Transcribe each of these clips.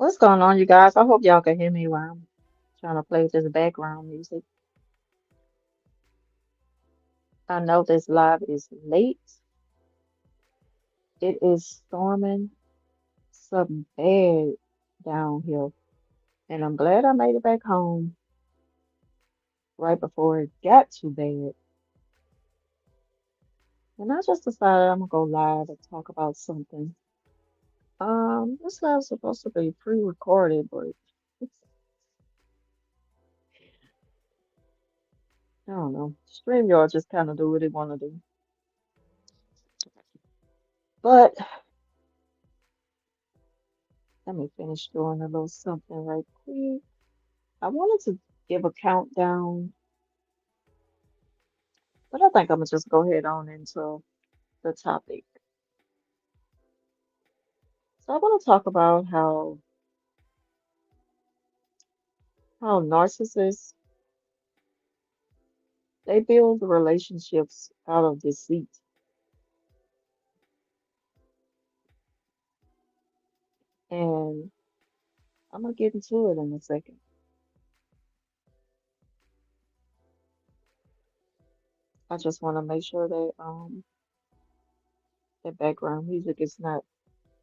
What's going on, you guys? I hope y'all can hear me while I'm trying to play this background music. I know this live is late. It is storming something bad down here, and I'm glad I made it back home right before it got too bad. And I just decided I'm gonna go live and talk about something. This live's supposed to be pre-recorded, but I don't know. StreamYard just kind of do what it want to do. But let me finish doing a little something right quick. I wanted to give a countdown, but I think I'm gonna just go ahead on into the topic. So I want to talk about how narcissists they build relationships out of deceit, and I'm gonna get into it in a second. I just want to make sure that the background music is not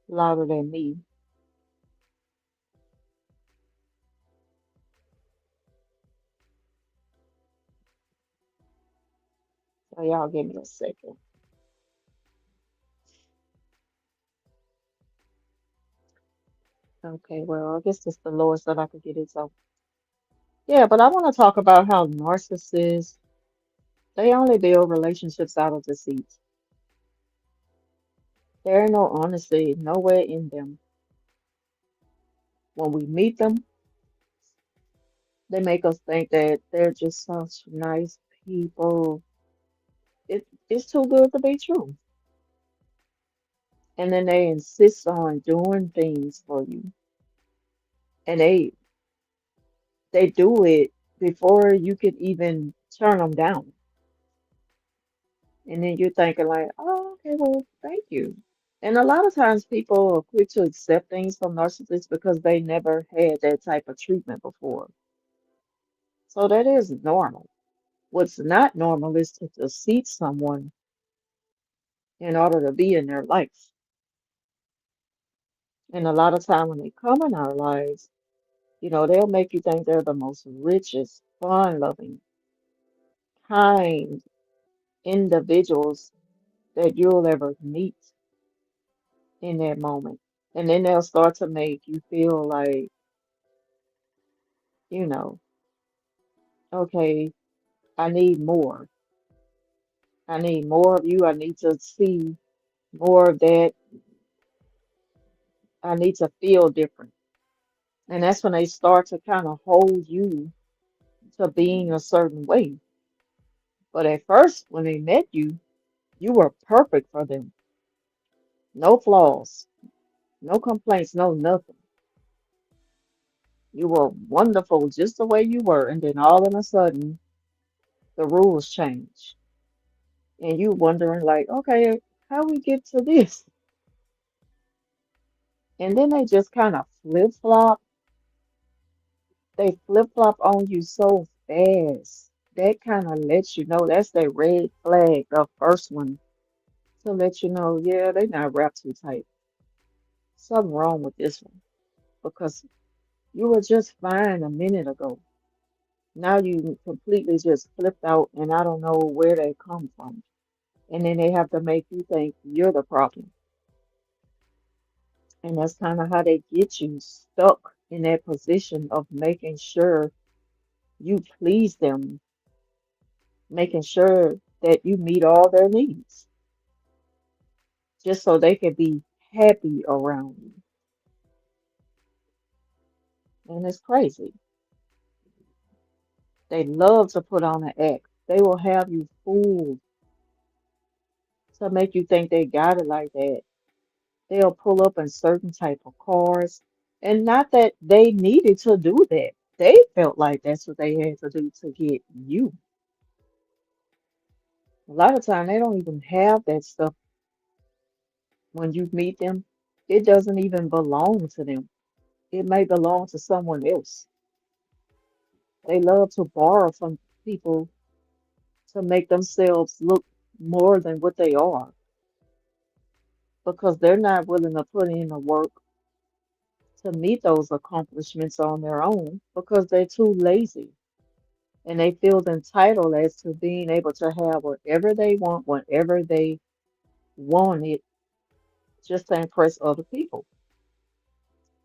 louder than me. So y'all give me a second. Okay, well I guess it's the lowest that I could get it. So yeah, but I want to talk about how narcissists they only build relationships out of deceit. There ain't no honesty nowhere in them. When we meet them, they make us think that they're just such nice people. It's too good to be true. And then they insist on doing things for you. And they do it before you could even turn them down. And then you're thinking like, oh, okay, well, thank you. And a lot of times people are quick to accept things from narcissists because they never had that type of treatment before. So that is normal. What's not normal is to deceive someone in order to be in their life. And a lot of time when they come in our lives, they'll make you think they're the most richest, fun-loving, kind individuals that you'll ever meet in that moment. And then they'll start to make you feel like, you know, okay, I need more. I need more of you. I need to see more of that. I need to feel different. And that's when they start to kind of hold you to being a certain way. But at first, when they met you, you were perfect for them. No flaws, no complaints, no nothing. You were wonderful just the way you were. And then all of a sudden, the rules change. And you wondering like, okay, how we get to this? And then they just kind of flip-flop. They flip-flop on you so fast. That kind of lets you know that's their red flag, the first one, to let you know, yeah, they not wrapped too tight. Something wrong with this one because you were just fine a minute ago. Now you completely just flipped out, and I don't know where they come from. And then they have to make you think you're the problem. And that's kind of how they get you stuck in that position of making sure you please them, making sure that you meet all their needs, just so they can be happy around you. And it's crazy. They love to put on an act. They will have you fooled to make you think they got it like that. They'll pull up in certain type of cars. And not that they needed to do that. They felt like that's what they had to do to get you. A lot of time they don't even have that stuff when you meet them. It doesn't even belong to them. it may belong to someone else. They love to borrow from people to make themselves look more than what they are because they're not willing to put in the work to meet those accomplishments on their own because they're too lazy and they feel entitled as to being able to have whatever they want, whenever they want it, just to impress other people.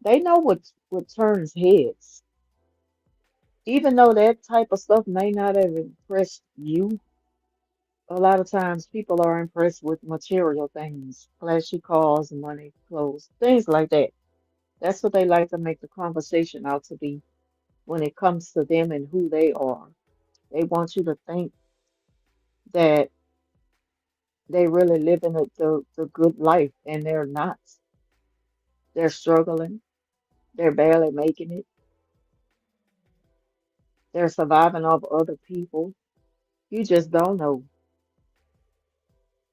They know what turns heads. Even though that type of stuff may not have impressed you, a lot of times people are impressed with material things, flashy cars, money, clothes, things like that. That's what they like to make the conversation out to be when it comes to them and who they are. They want you to think that they really living the good life, and they're not. They're struggling. They're barely making it. They're surviving off other people. You just don't know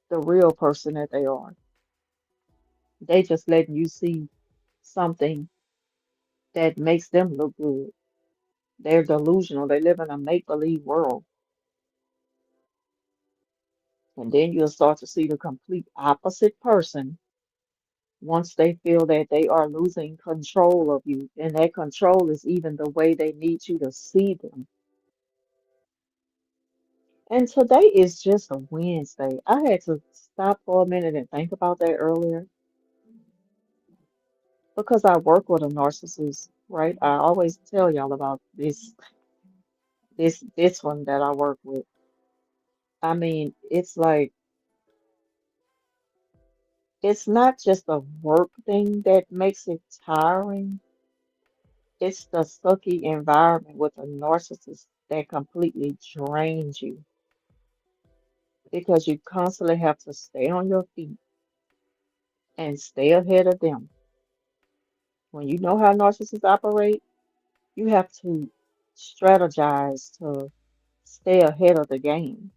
the real person that they are. They just letting you see something that makes them look good. They're delusional. They live in a make-believe world. And then you'll start to see the complete opposite person once they feel that they are losing control of you. And that control is even the way they need you to see them. And today is just a Wednesday. I had to stop for a minute and think about that earlier because I work with a narcissist, right? I always tell y'all about this one that I work with. I mean, it's like it's not just a work thing that makes it tiring. It's the sucky environment with a narcissist that completely drains you because you constantly have to stay on your feet and stay ahead of them. When you know how narcissists operate, you have to strategize to stay ahead of the game.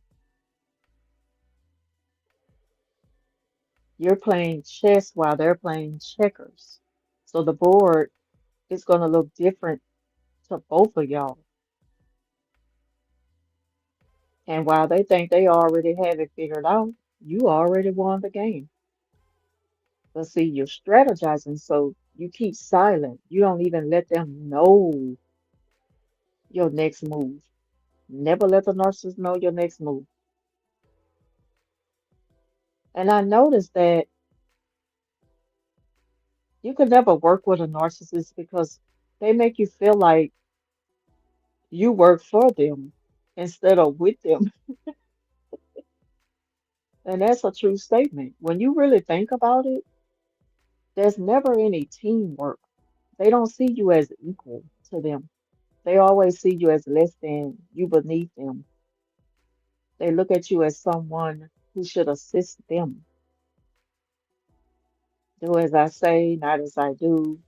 You're playing chess while they're playing checkers. So the board is going to look different to both of y'all. And while they think they already have it figured out, you already won the game. But see, you're strategizing, so you keep silent. You don't even let them know your next move. Never let the narcissist know your next move. And I noticed that you could never work with a narcissist because they make you feel like you work for them instead of with them. And that's a true statement. When you really think about it, there's never any teamwork. They don't see you as equal to them. They always see you as less than, you beneath them. They look at you as someone who should assist them. Do as I say, not as I do.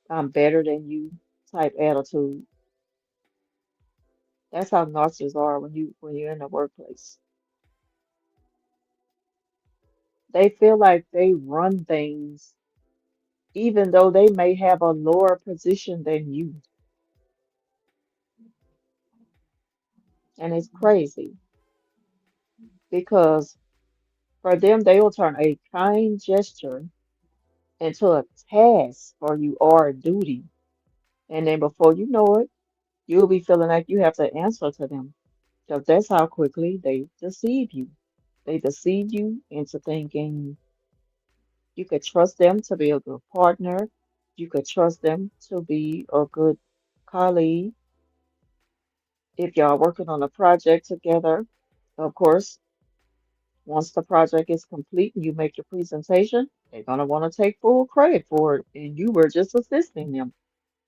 I'm better than you type attitude. That's how narcissists are when you're in the workplace. They feel like they run things even though they may have a lower position than you. And it's crazy because for them, they will turn a kind gesture into a task for you or a duty. And then before you know it, you'll be feeling like you have to answer to them because that's how quickly they deceive you. They deceive you into thinking you could trust them to be a good partner. You could trust them to be a good colleague. If y'all working on a project together, of course, once the project is complete and you make your presentation, they're gonna want to take full credit for it, and you were just assisting them.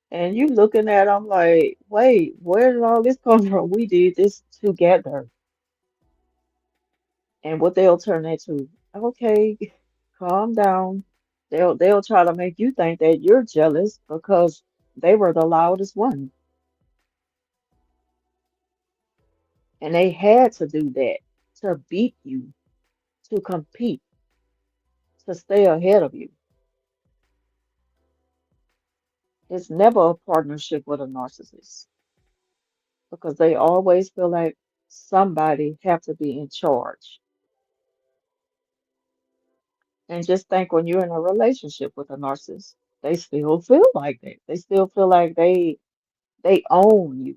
And you looking at them like, wait, where did all this come from? We did this together. And what they'll turn that to, okay, calm down. They'll try to make you think that you're jealous because they were the loudest one. And they had to do that to beat you, to compete, to stay ahead of you. It's never a partnership with a narcissist because they always feel like somebody have to be in charge. And just think when you're in a relationship with a narcissist, they still feel like that. They still feel like they own you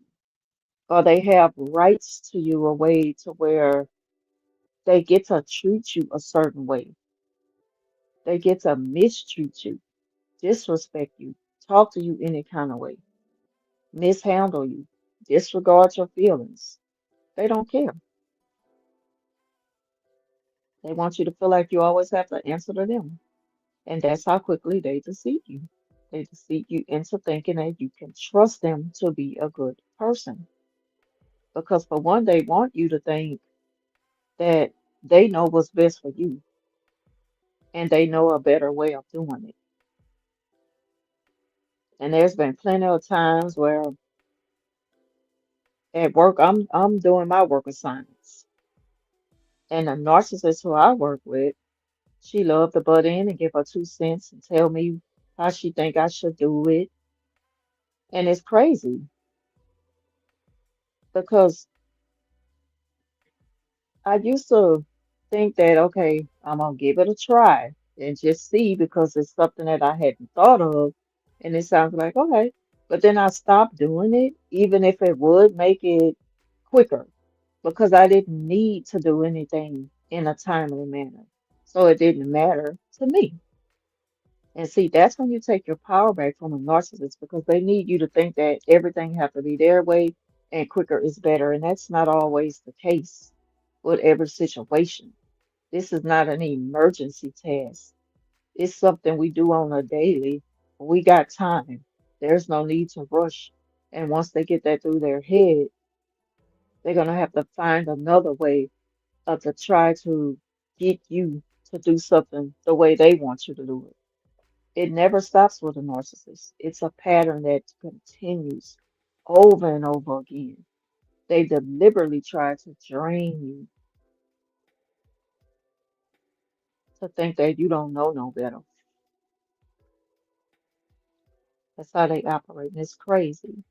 or they have rights to you a way to where they get to treat you a certain way. They get to mistreat you, disrespect you, talk to you any kind of way, mishandle you, disregard your feelings. They don't care. They want you to feel like you always have to answer to them. And that's how quickly they deceive you. They deceive you into thinking that you can trust them to be a good person. Because for one, they want you to think that they know what's best for you and they know a better way of doing it. And there's been plenty of times where at work I'm doing my work assignments. And the narcissist who I work with, she loved to butt in and give her 2 cents and tell me how she think I should do it. And it's crazy because I used to think that, okay, I'm gonna give it a try and just see because it's something that I hadn't thought of. And it sounds like, okay. But then I stopped doing it, even if it would make it quicker, because I didn't need to do anything in a timely manner. So it didn't matter to me. And see, that's when you take your power back from a narcissist because they need you to think that everything has to be their way and quicker is better. And that's not always the case with every situation. This is not an emergency task. It's something we do on a daily. We got time. There's no need to rush. And once they get that through their head, they're going to have to find another way of to try to get you to do something the way they want you to do it. It never stops with a narcissist. It's a pattern that continues over and over again. They deliberately try to drain you to think that you don't know no better. That's how they operate. And it's crazy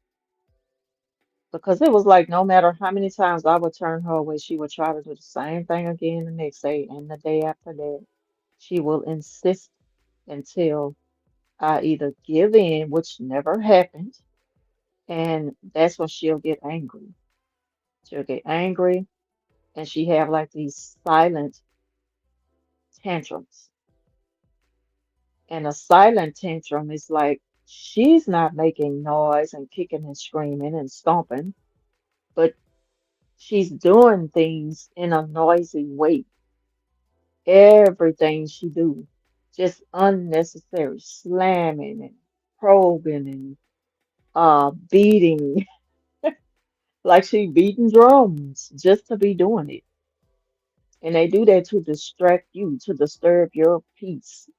because it was like no matter how many times I would turn her away, she would try to do the same thing again the next day and the day after that. She will insist until I either give in, which never happened, and that's when she'll get angry. She'll get angry and she have like these silent tantrums. And a silent tantrum is like she's not making noise and kicking and screaming and stomping, but she's doing things in a noisy way. Everything she do, just unnecessary slamming and probing and beating, like she beating drums just to be doing it. And they do that to distract you, to disturb your peace.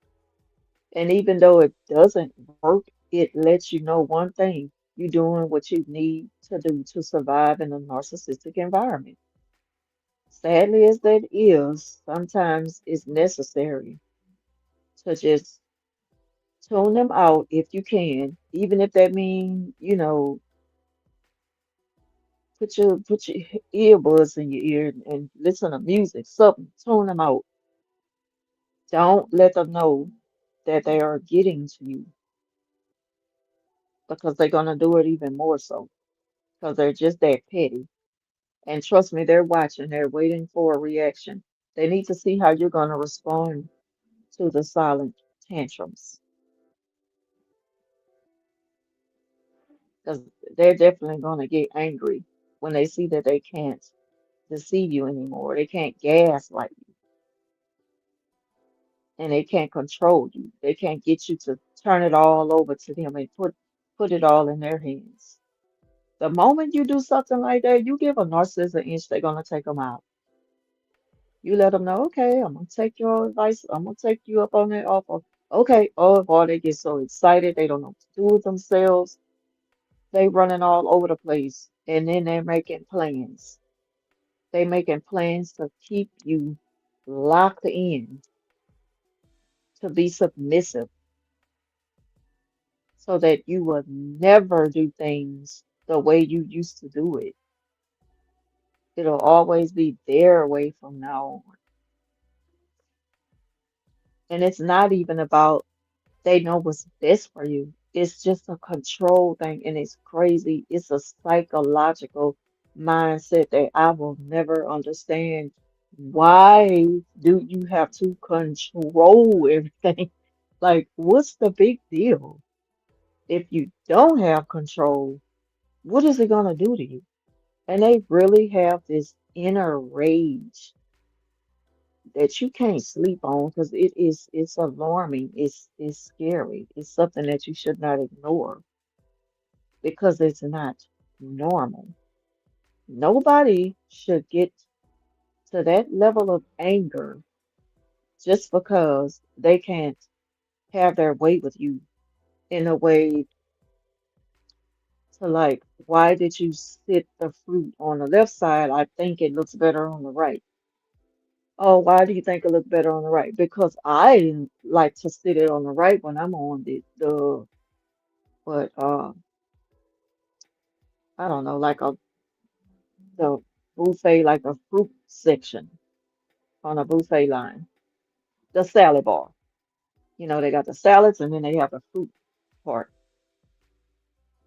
And even though it doesn't work, it lets you know one thing. You're doing what you need to do to survive in a narcissistic environment. Sadly as that is, sometimes it's necessary to just tune them out if you can, even if that means, put your earbuds in your ear and listen to music, something, tune them out. Don't let them know that they are getting to you because they're gonna do it even more so because they're just that petty. And trust me, they're watching, they're waiting for a reaction. They need to see how you're gonna respond to the silent tantrums because they're definitely gonna get angry when they see that they can't deceive you anymore. They can't gaslight you and they can't control you. They can't get you to turn it all over to them and put it all in their hands. The moment you do something like that, you give a narcissist an inch, they're gonna take them out. You let them know, okay, I'm gonna take your advice. I'm gonna take you up on that offer. Okay. Oh boy, they get so excited, they don't know what to do with themselves. They running all over the place, and then they're making plans. They making plans to keep you locked in, to be submissive. so that you will never do things the way you used to do it. It'll always be their way from now on. And it's not even about they know what's best for you. It's just a control thing, and it's crazy. It's a psychological mindset that I will never understand. Why do you have to control everything? Like, what's the big deal? If you don't have control, what is it gonna do to you? And they really have this inner rage that you can't sleep on because it's alarming. It's scary. It's something that you should not ignore because it's not normal. Nobody should get to that level of anger just because they can't have their way with you in a way to like, why did you sit the fruit on the left side? I think it looks better on the right. Oh, why do you think it looks better on the right? Because I like to sit it on the right when I'm on the but I don't know, like the buffet, like a fruit section on a buffet line, the salad bar. You know, they got the salads and then they have the fruit part.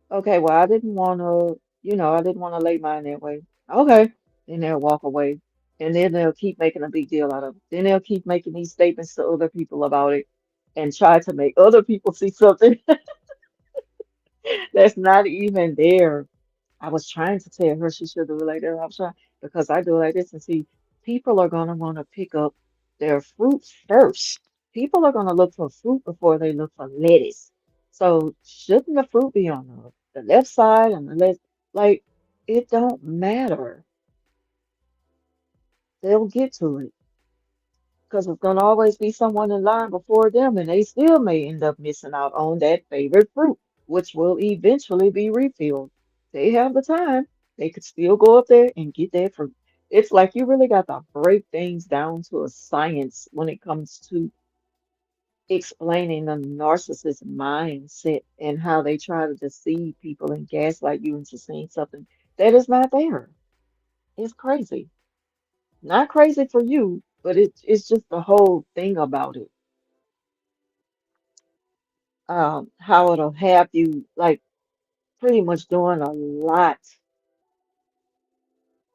Okay, well, I didn't want to, I didn't want to lay mine that way. Okay, then they'll walk away, and then they'll keep making a big deal out of it. Then they'll keep making these statements to other people about it and try to make other people see something that's not even there. I was trying to tell her she should do it like that. I was trying because I do it like this and see, people are gonna want to pick up their fruit first. People are gonna look for fruit before they look for lettuce. So shouldn't the fruit be on the left side and the left? Like it don't matter. They'll get to it because it's gonna always be someone in line before them, and they still may end up missing out on that favorite fruit, which will eventually be refilled. They have the time. They could still go up there and get that fruit. It's like you really got to break things down to a science when it comes to explaining the narcissist mindset and how they try to deceive people and gaslight you into seeing something that is not there. It's crazy. Not crazy for you, but it's just the whole thing about it. How it'll have you like pretty much doing a lot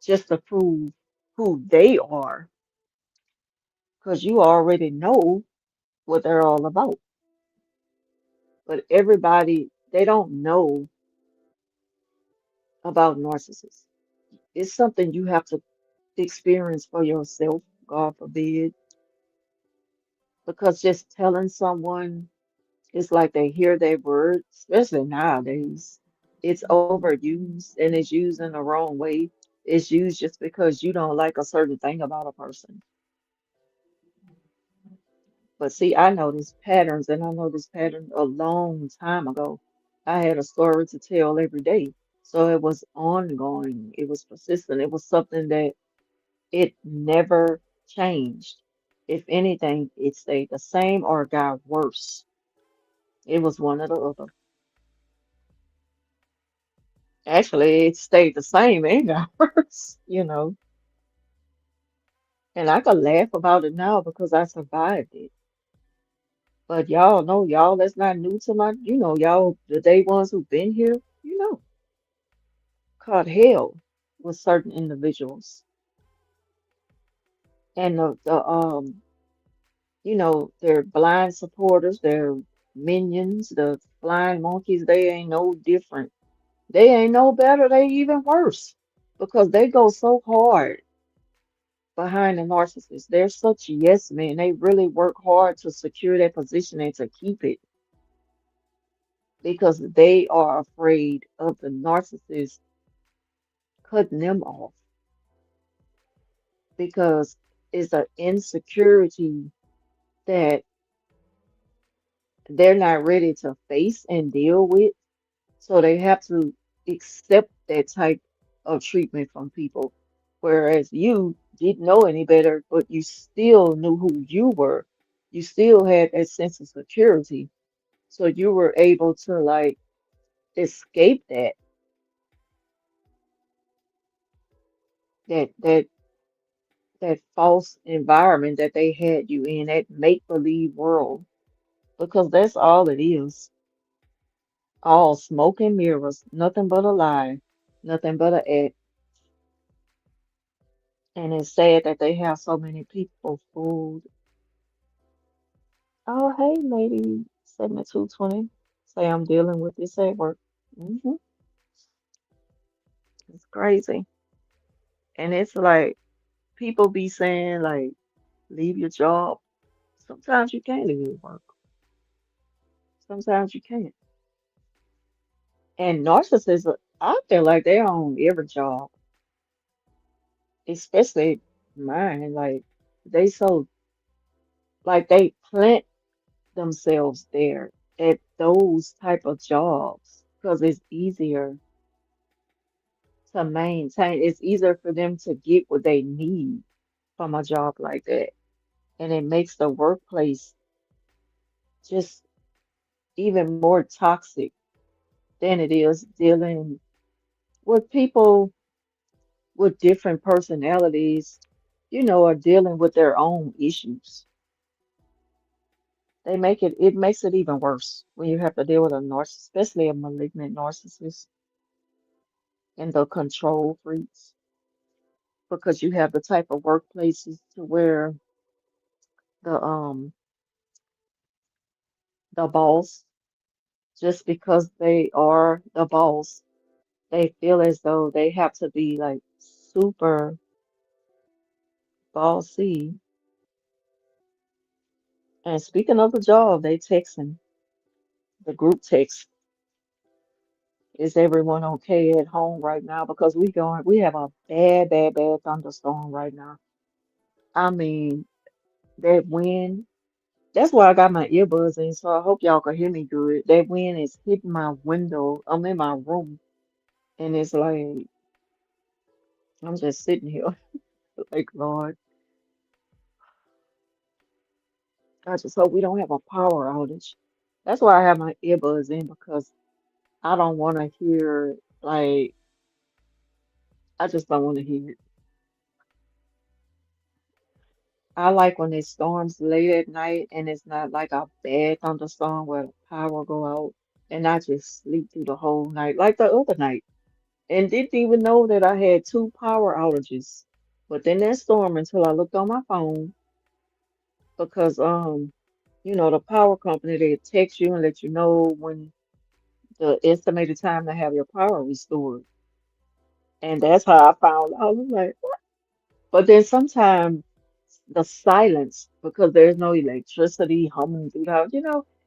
just to prove who they are, because you already know what they're all about. But everybody, they don't know about narcissists. It's something you have to experience for yourself, God forbid, because just telling someone, it's like they hear their word, especially nowadays. It's overused and it's used in the wrong way. It's used just because you don't like a certain thing about a person. But see, I know these patterns, and I know this pattern a long time ago. I had a story to tell every day. So it was ongoing, it was persistent, it was something that it never changed. If anything, it stayed the same or got worse. It was one or the other. Actually, it stayed the same and got worse, And I could laugh about it now because I survived it. But y'all know, y'all that's not new to y'all, the day ones who've been here, caught hell with certain individuals. And their blind supporters, their minions, the flying monkeys, they ain't no different. They ain't no better, they even worse. Because they go so hard behind the narcissist. They're such yes men. They really work hard to secure their position and to keep it because they are afraid of the narcissist cutting them off because it's an insecurity that they're not ready to face and deal with. So they have to accept that type of treatment from people. Whereas you didn't know any better, but you still knew who you were. You still had that sense of security. So you were able to like escape that that false environment that they had you in, that make-believe world, because that's all it is. All smoke and mirrors, nothing but a lie, nothing but a act. And it's sad that they have so many people fooled. Oh, hey, lady 7220. Say I'm dealing with this at work. It's crazy. And it's like people be saying like leave your job. Sometimes you can't leave your work. Sometimes you can't. And narcissists, I feel like they're on every job, especially mine. Like they so like they plant themselves there at those type of jobs because it's easier to maintain. It's easier for them to get what they need from a job like that. And it makes the workplace just even more toxic than it is dealing with people with different personalities, are dealing with their own issues. It makes it even worse when you have to deal with a narcissist, especially a malignant narcissist and the control freaks, because you have the type of workplaces to where the the boss, just because they are the boss, they feel as though they have to be like super bossy. And speaking of the job, they texting the group text. Is everyone okay at home right now? Because we have a bad, bad, bad thunderstorm right now. I mean, that wind, that's why I got my earbuds in, so I hope y'all can hear me good. That wind is hitting my window. I'm in my room, and it's like, I'm just sitting here, like, Lord, I just hope we don't have a power outage. That's why I have my earbuds in, because I don't want to hear, like, I just don't want to hear it. I like when it storms late at night and it's not like a bad thunderstorm where the power go out and I just sleep through the whole night, like the other night, and didn't even know that I had two power outages. But then that storm until I looked on my phone because the power company, they text you and let you know when the estimated time to have your power restored. And that's how I found out. I was like, but then sometimes the silence, because there's no electricity humming through the house,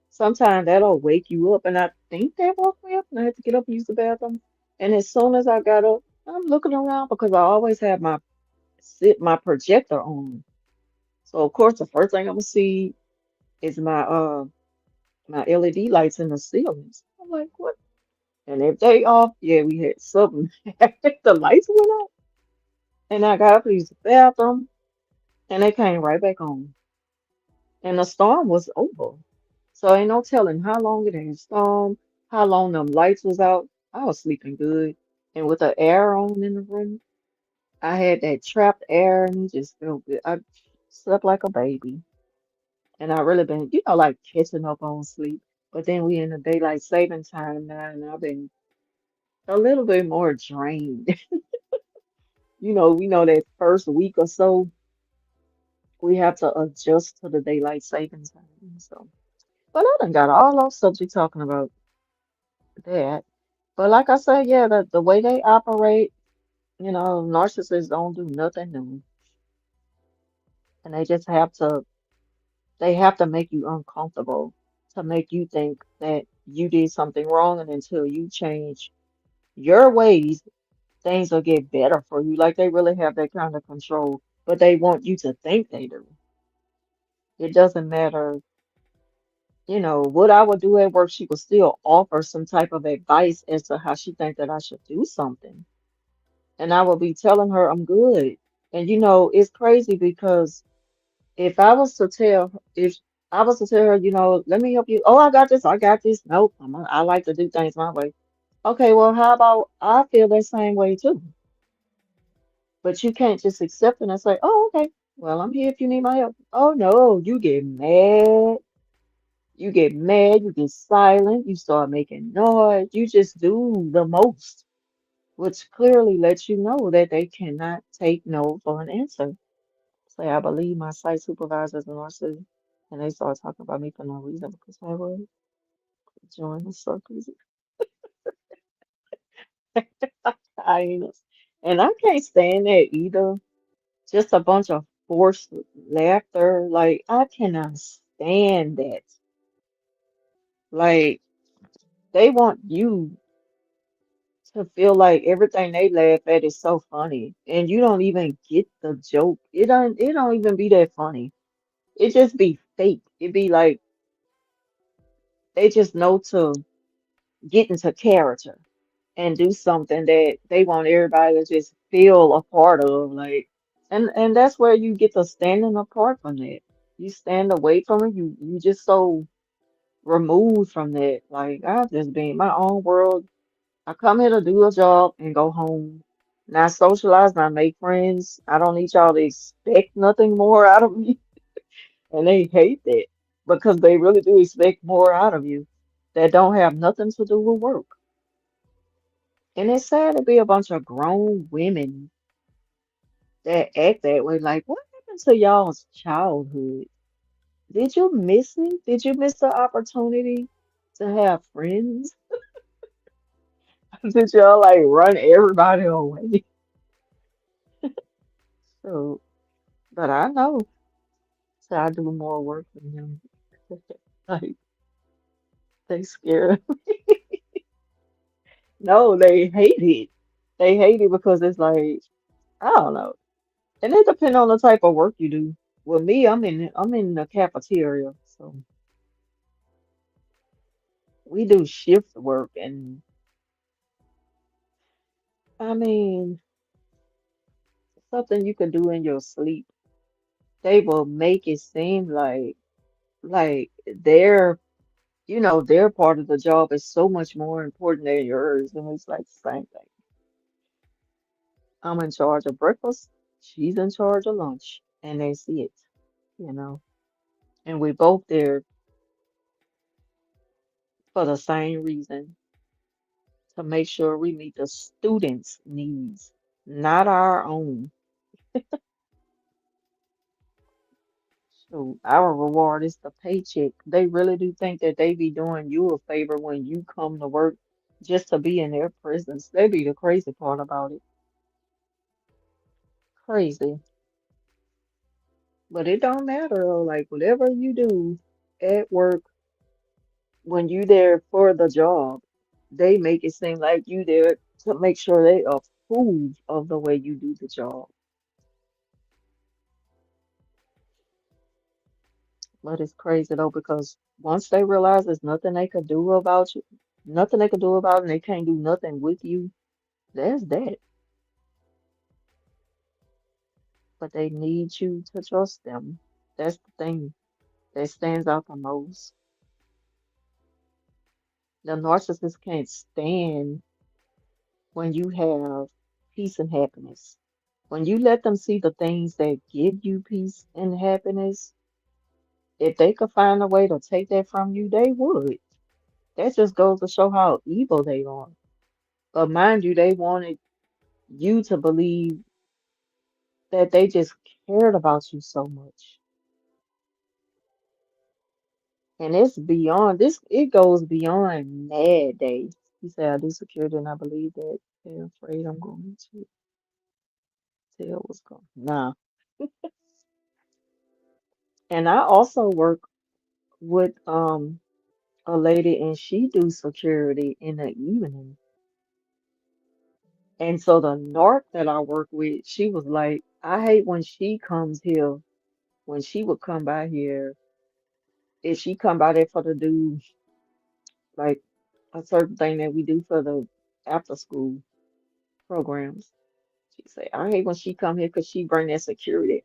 sometimes that'll wake you up. And I think that woke me up and I had to get up and use the bathroom. And as soon as I got up, I'm looking around because I always have my projector on. So of course the first thing I'm gonna see is my LED lights in the ceilings. I'm like, what? And if they off, yeah, we had something. The lights went out. And I got up to use the bathroom and they came right back on. And the storm was over. So ain't no telling how long it had stormed, how long them lights was out. I was sleeping good. And with the air on in the room, I had that trapped air and it just felt good. I slept like a baby. And I really been, like catching up on sleep. But then we in the daylight saving time now, and I've been a little bit more drained. We know that first week or so, we have to adjust to the daylight saving time. So, but I done got all off subject talking about that. But like I said, yeah, the way they operate, narcissists don't do nothing new. And they have to make you uncomfortable to make you think that you did something wrong. And until you change your ways, things will get better for you. Like they really have that kind of control, but they want you to think they do. It doesn't matter, what I would do at work, she would still offer some type of advice as to how she think that I should do something. And I will be telling her I'm good. And it's crazy because if I was to tell, if I was to tell her, let me help you. Oh, I got this. I got this. Nope. I like to do things my way. Okay, well, how about I feel that same way too? But you can't just accept it and say, oh, okay. Well, I'm here if you need my help. Oh, no, you get mad. You get mad. You get silent. You start making noise. You just do the most, which clearly lets you know that they cannot take no for an answer. Say, I believe my site supervisor is a narcissist. And they start talking about me for no reason because I was join the circles. Hyenas. And I can't stand that either. Just a bunch of forced laughter. Like, I cannot stand that. Like, they want you to feel like everything they laugh at is so funny. And you don't even get the joke. It don't even be that funny. It just be fake. It be like they just know to get into character and do something that they want everybody to just feel a part of. Like, and that's where you get to standing apart from that. You stand away from it. You just so removed from that. Like, I've just been in my own world. I come here to do a job and go home. Not socialize, not make friends. I don't need y'all to expect nothing more out of me. And they hate that because they really do expect more out of you that don't have nothing to do with work. And it's sad to be a bunch of grown women that act that way. Like, what happened to y'all's childhood? Did you miss it? Did you miss the opportunity to have friends? Did y'all like run everybody away? So, but I know, so I do more work than them. Like, they scared. No, they hate it. They hate it because it's like, I don't know. And it depends on the type of work you do. With me, I'm in the cafeteria, so we do shift work, and I mean something you can do in your sleep. They will make it seem like their part of the job is so much more important than yours, and it's like the same thing. I'm in charge of breakfast, she's in charge of lunch, and that's it, you know. And we both there for the same reason, to make sure we meet the students' needs, not our own. So our reward is the paycheck. They really do think that they be doing you a favor when you come to work just to be in their presence. They be the crazy part about it. Crazy. But it don't matter though. Like whatever you do at work when you there for the job, they make it seem like you there to make sure they approve of the way you do the job. But it's crazy though because once they realize there's nothing they could do about you, nothing they could do about it, and they can't do nothing with you, there's that. But they need you to trust them. That's the thing that stands out the most. The narcissist can't stand when you have peace and happiness. When you let them see the things that give you peace and happiness, if they could find a way to take that from you, they would. That just goes to show how evil they are. But mind you, they wanted you to believe that they just cared about you so much. And it's beyond this, it goes beyond mad day. He said, I do security and I believe that they're afraid I'm going to tell what's going Nah. And I also work with a lady and she do security in the evening. And so the narc that I work with, she was like, I hate when she comes here, when she would come by here, if she come by there for to do like a certain thing that we do for the after school programs. She say, I hate when she come here because she bring that security.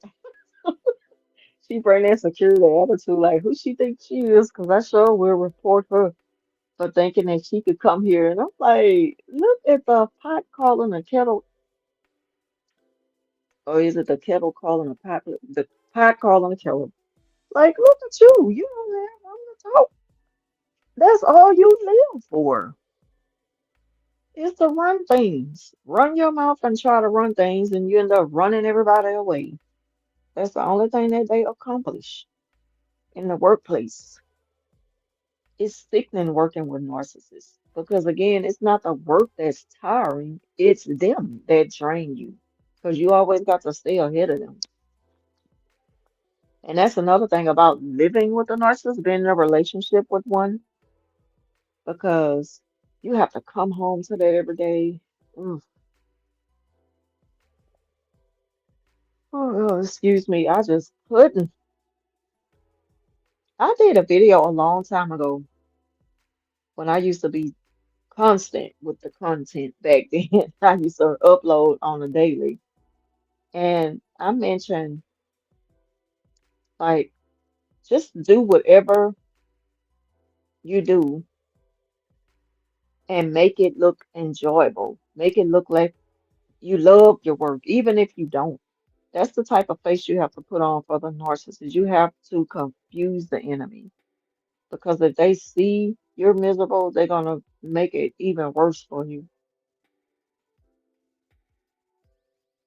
She bring that security attitude like who she thinks she is, 'cause I sure will report her for thinking that she could come here. And I'm like, look at the pot calling the kettle, or is it the kettle calling the pot? The pot calling the kettle. Like, look at you. You don't have nothing to talk. That's all you live for. Is to run things. Run your mouth and try to run things, and you end up running everybody away. That's the only thing that they accomplish in the workplace. It's sickening working with narcissists because, again, it's not the work that's tiring, it's them that drain you because you always got to stay ahead of them. And that's another thing about living with a narcissist, being in a relationship with one, because you have to come home to that every day. Mm. Oh, excuse me. I just couldn't. I did a video a long time ago when I used to be constant with the content back then. I used to upload on a daily. And I mentioned, like, just do whatever you do and make it look enjoyable. Make it look like you love your work, even if you don't. That's the type of face you have to put on for the narcissist. You have to confuse the enemy because if they see you're miserable, they're gonna make it even worse for you.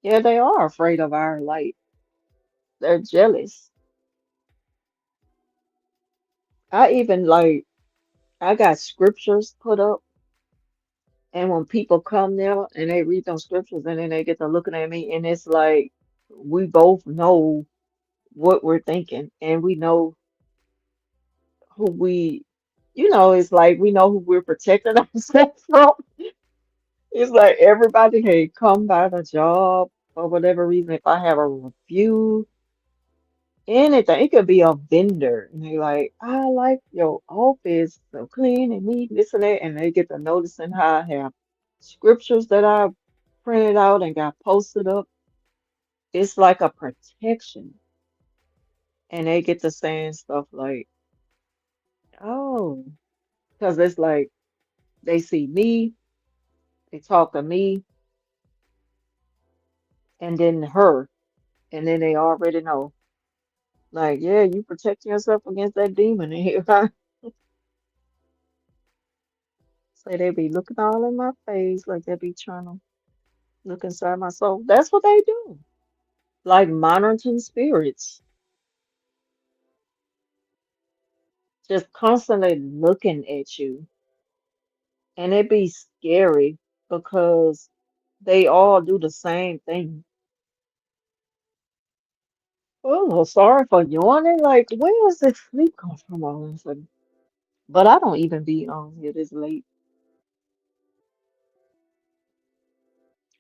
Yeah, they are afraid of our light. They're jealous. I even like I got scriptures put up, and when people come there and they read those scriptures and then they get to looking at me, and it's like we both know what we're thinking, and we know who we, it's like we know who we're protecting ourselves from. It's like everybody can come by the job for whatever reason. If I have a review, anything, it could be a vendor, and they like, I like your office so clean and neat, this and that, and they get to noticing how I have scriptures that I printed out and got posted up. It's like a protection, and they get to saying stuff like, oh, because it's like they see me, they talk to me, and then her, and then they already know. Like, yeah, you protect yourself against that demon in here. Say they be looking all in my face, like they be trying to look inside my soul. That's what they do. Like monitoring spirits, just constantly looking at you. And it be scary because they all do the same thing. Oh, sorry for yawning. Like, where is this sleep come from all of a sudden? But I don't even be on here this late.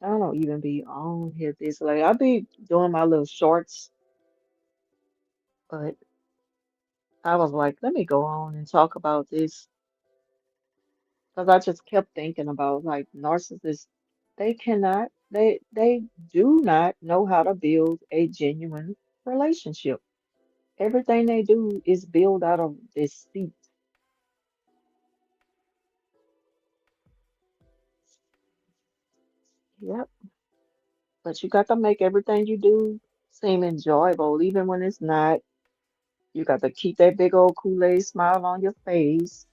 I don't even be on here this late. I be doing my little shorts, but I was like, let me go on and talk about this because I just kept thinking about like narcissists. They do not know how to build a genuine relationship. Everything they do is built out of deceit. Yep. But you got to make everything you do seem enjoyable, even when it's not. You got to keep that big old Kool-Aid smile on your face.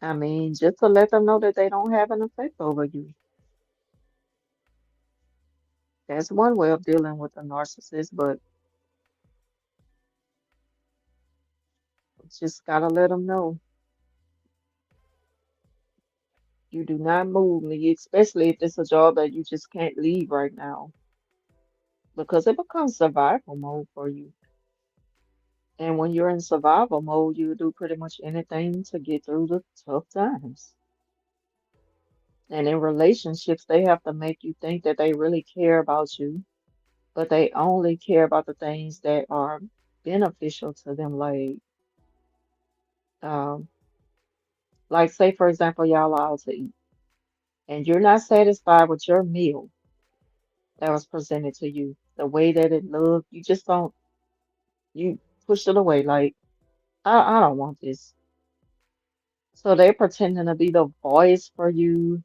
I mean, just to let them know that they don't have an effect over you. That's one way of dealing with a narcissist, but just gotta let them know you do not move me, especially if it's a job that you just can't leave right now, because it becomes survival mode for you. And when you're in survival mode, you do pretty much anything to get through the tough times. And in relationships, they have to make you think that they really care about you, but they only care about the things that are beneficial to them. Um, like say for example, y'all are out to eat, and you're not satisfied with your meal that was presented to you, the way that it looked. You just don't. You push it away like, I don't want this. So they're pretending to be the voice for you.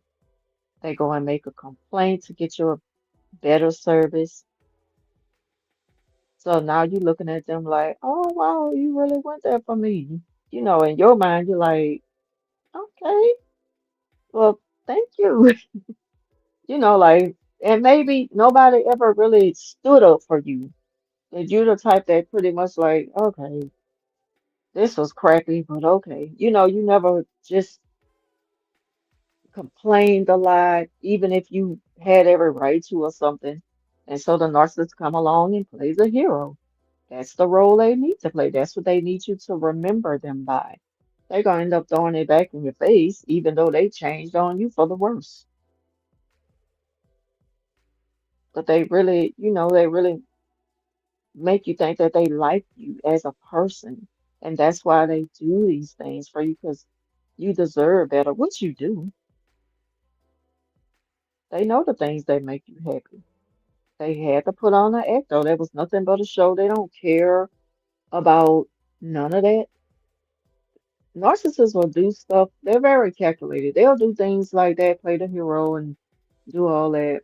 They go and make a complaint to get you a better service. So now you're looking at them like, oh wow, you really went there for me. In your mind, you're like, okay, well, thank you. Like, and maybe nobody ever really stood up for you. And you're the type that pretty much like, okay, this was crappy, but okay. You never just complained a lot, even if you had every right to or something. And so the narcissist come along and plays a hero. That's the role they need to play. That's what they need you to remember them by. They're gonna end up throwing it back in your face, even though they changed on you for the worse. But they really make you think that they like you as a person. And that's why they do these things for you because you deserve better, which you do. They know the things that make you happy. They had to put on an act, though. There was nothing but a show. They don't care about none of that. Narcissists will do stuff. They're very calculated. They'll do things like that, play the hero and do all that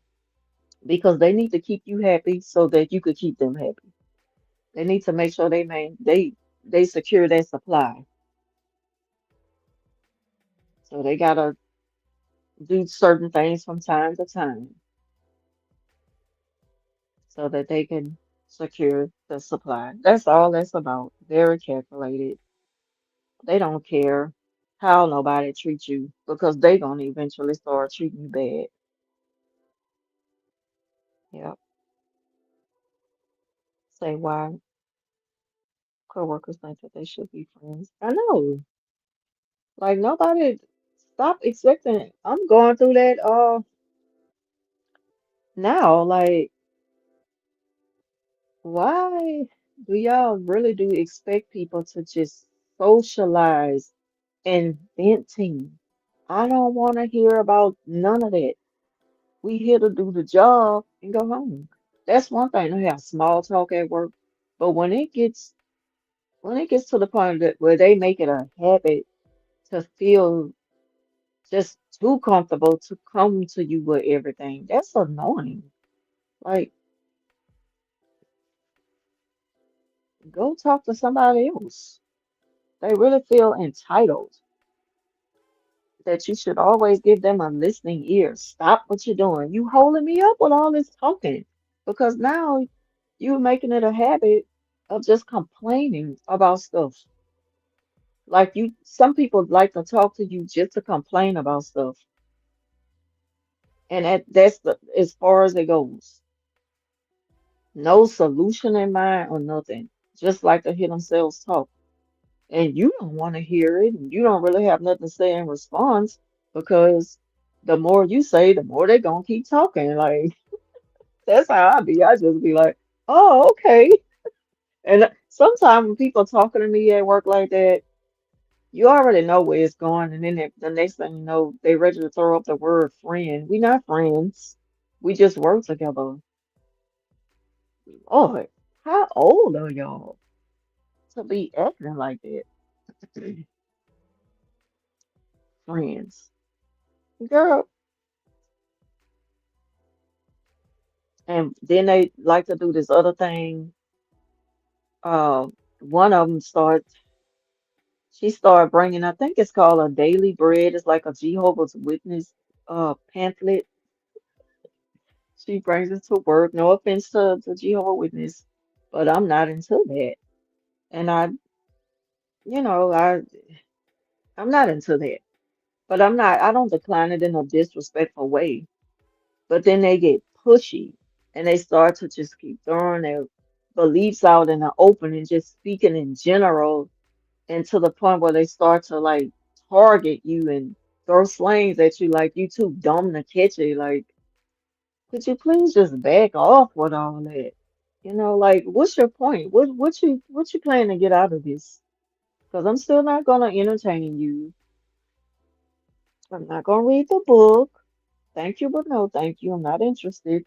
because they need to keep you happy so that you could keep them happy. They need to make sure they secure their supply. So they gotta do certain things from time to time so that they can secure the supply. That's all that's about. Very calculated. They don't care how nobody treats you because they gonna eventually start treating you bad. Yep. Say why coworkers think that they should be friends. I know. Like nobody stop expecting. I'm going through that now. Like, why do y'all really do expect people to just socialize and venting? I don't want to hear about none of that. We here to do the job and go home. That's one thing to have small talk at work, but when it gets to the point that where they make it a habit to feel just too comfortable to come to you with everything, that's annoying. Like, go talk to somebody else. They really feel entitled that you should always give them a listening ear. Stop what you're doing. You holding me up with all this talking because now you're making it a habit of just complaining about stuff. Like some people like to talk to you just to complain about stuff, and as far as it goes. No solution in mind or nothing. Just like to hear themselves talk, and you don't want to hear it, and you don't really have nothing to say in response because the more you say, the more they're gonna keep talking. Like that's how I be. I just be like, oh, okay. And sometimes when people talking to me at work like that. You already know where it's going, and then the next thing you know, they ready to throw up the word friend. We not friends. We just work together. Lord, how old are y'all to be acting like that? Friends. Girl. And then they like to do this other thing. Uh, one of them she started bringing, I think it's called a daily bread. It's like a Jehovah's Witness pamphlet. She brings it to work. No offense to Jehovah's Witness, but I'm not into that. And you know, I'm not into that. But I don't decline it in a disrespectful way. But then they get pushy and they start to just keep throwing their beliefs out in the open and just speaking in general and to the point where they start to like target you and throw slangs at you like you too dumb to catch it. Like, could you please just back off with all that? Like what's your point? What you plan to get out of this? Because I'm still not gonna entertain you. I'm not gonna read the book. Thank you, but no, thank you. I'm not interested.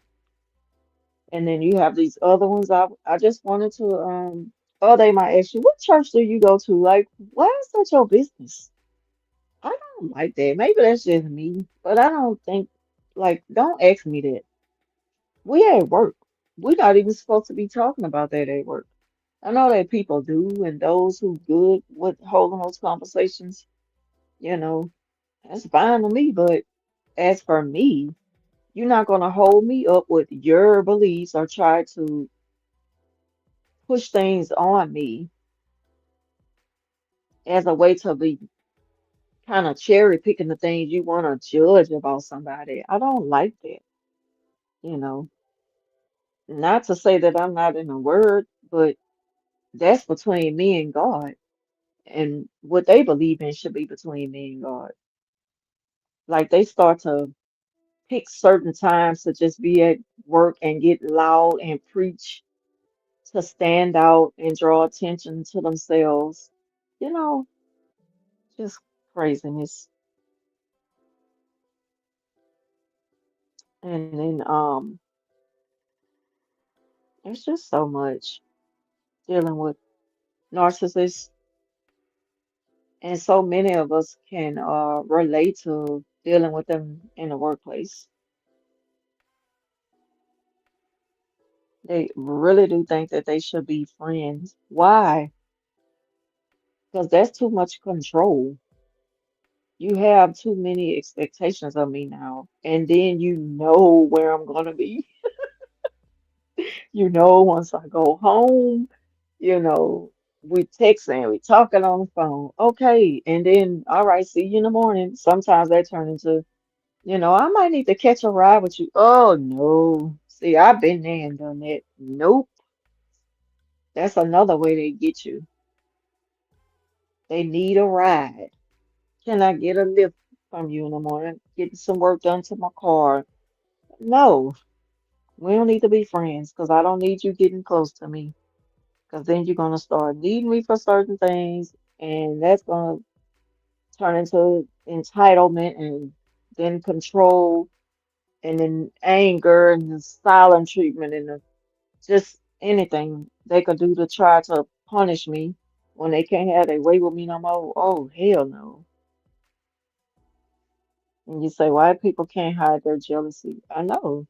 And then you have these other ones. I just wanted to Or they might ask you, what church do you go to? Like, why is that your business? I don't like that. Maybe that's just me, but I don't think, like, don't ask me that. We at work. We're not even supposed to be talking about that at work. I know that people do, and those who good with holding those conversations, you know, that's fine with me. But as for me, you're not gonna hold me up with your beliefs or try to push things on me as a way to be kind of cherry picking the things you want to judge about somebody. I don't like that, you know. Not to say that I'm not in the word, but that's between me and God. And what they believe in should be between me and God. Like they start to pick certain times to just be at work and get loud and preach to stand out and draw attention to themselves. You know, just craziness. And then there's just so much dealing with narcissists, and so many of us can relate to dealing with them in the workplace. They really do think that they should be friends. Why? Because that's too much control. You have too many expectations of me now, and then you know where I'm gonna be. You know, once I go home, you know, we texting, we talking on the phone. Okay, and then all right, see you in the morning. Sometimes that turn into, I might need to catch a ride with you. Oh no. See, I've been there and done that. Nope. That's another way they get you. They need a ride. Can I get a lift from you in the morning? Getting some work done to my car. No, we don't need to be friends because I don't need you getting close to me. Because then you're going to start needing me for certain things, and that's going to turn into entitlement and then control and then anger and the silent treatment and just anything they could do to try to punish me when they can't have their way with me no more. Oh, hell no. And you say, why people can't hide their jealousy? I know.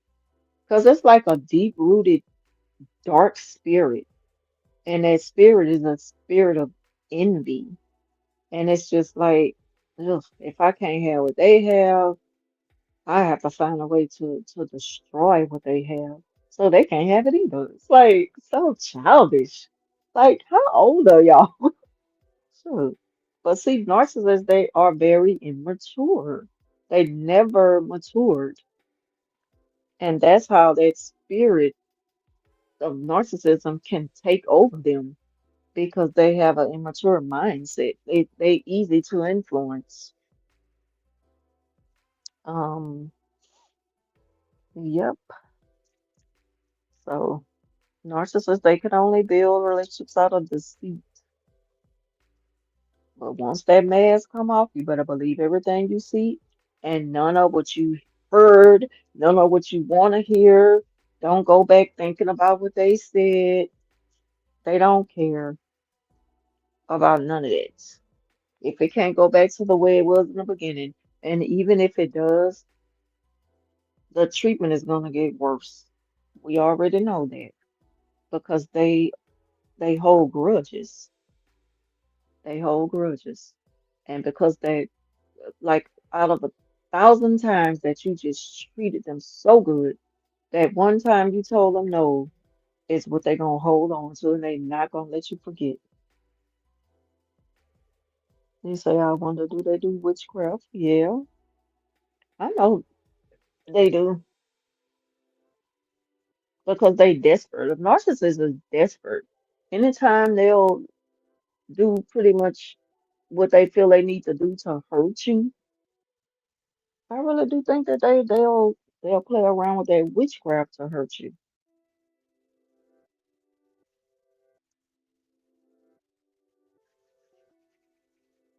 Because it's like a deep-rooted dark spirit. And that spirit is a spirit of envy. And it's just like, ugh, if I can't have what they have, I have to find a way to destroy what they have. So they can't have it either. It's like so childish. Like, how old are y'all? Shoot. But see, narcissists, they are very immature. They never matured. And that's how that spirit of narcissism can take over them because they have an immature mindset. They easy to influence. Um, yep. So narcissists, they can only build relationships out of deceit. But once that mask come off, you better believe everything you see and none of what you heard, none of what you want to hear. Don't go back thinking about what they said. They don't care about none of that. If it can't go back to the way it was in the beginning, and even if it does, the treatment is going to get worse. We already know that because they hold grudges. They hold grudges. And because they like out of 1,000 times that you just treated them so good, that one time you told them no is what they're gonna hold on to and they're not gonna let you forget. You say, I wonder, do they do witchcraft? Yeah, I know they do because they desperate. If narcissists is desperate, anytime they'll do pretty much what they feel they need to do to hurt you, I really do think that they'll play around with their witchcraft to hurt you.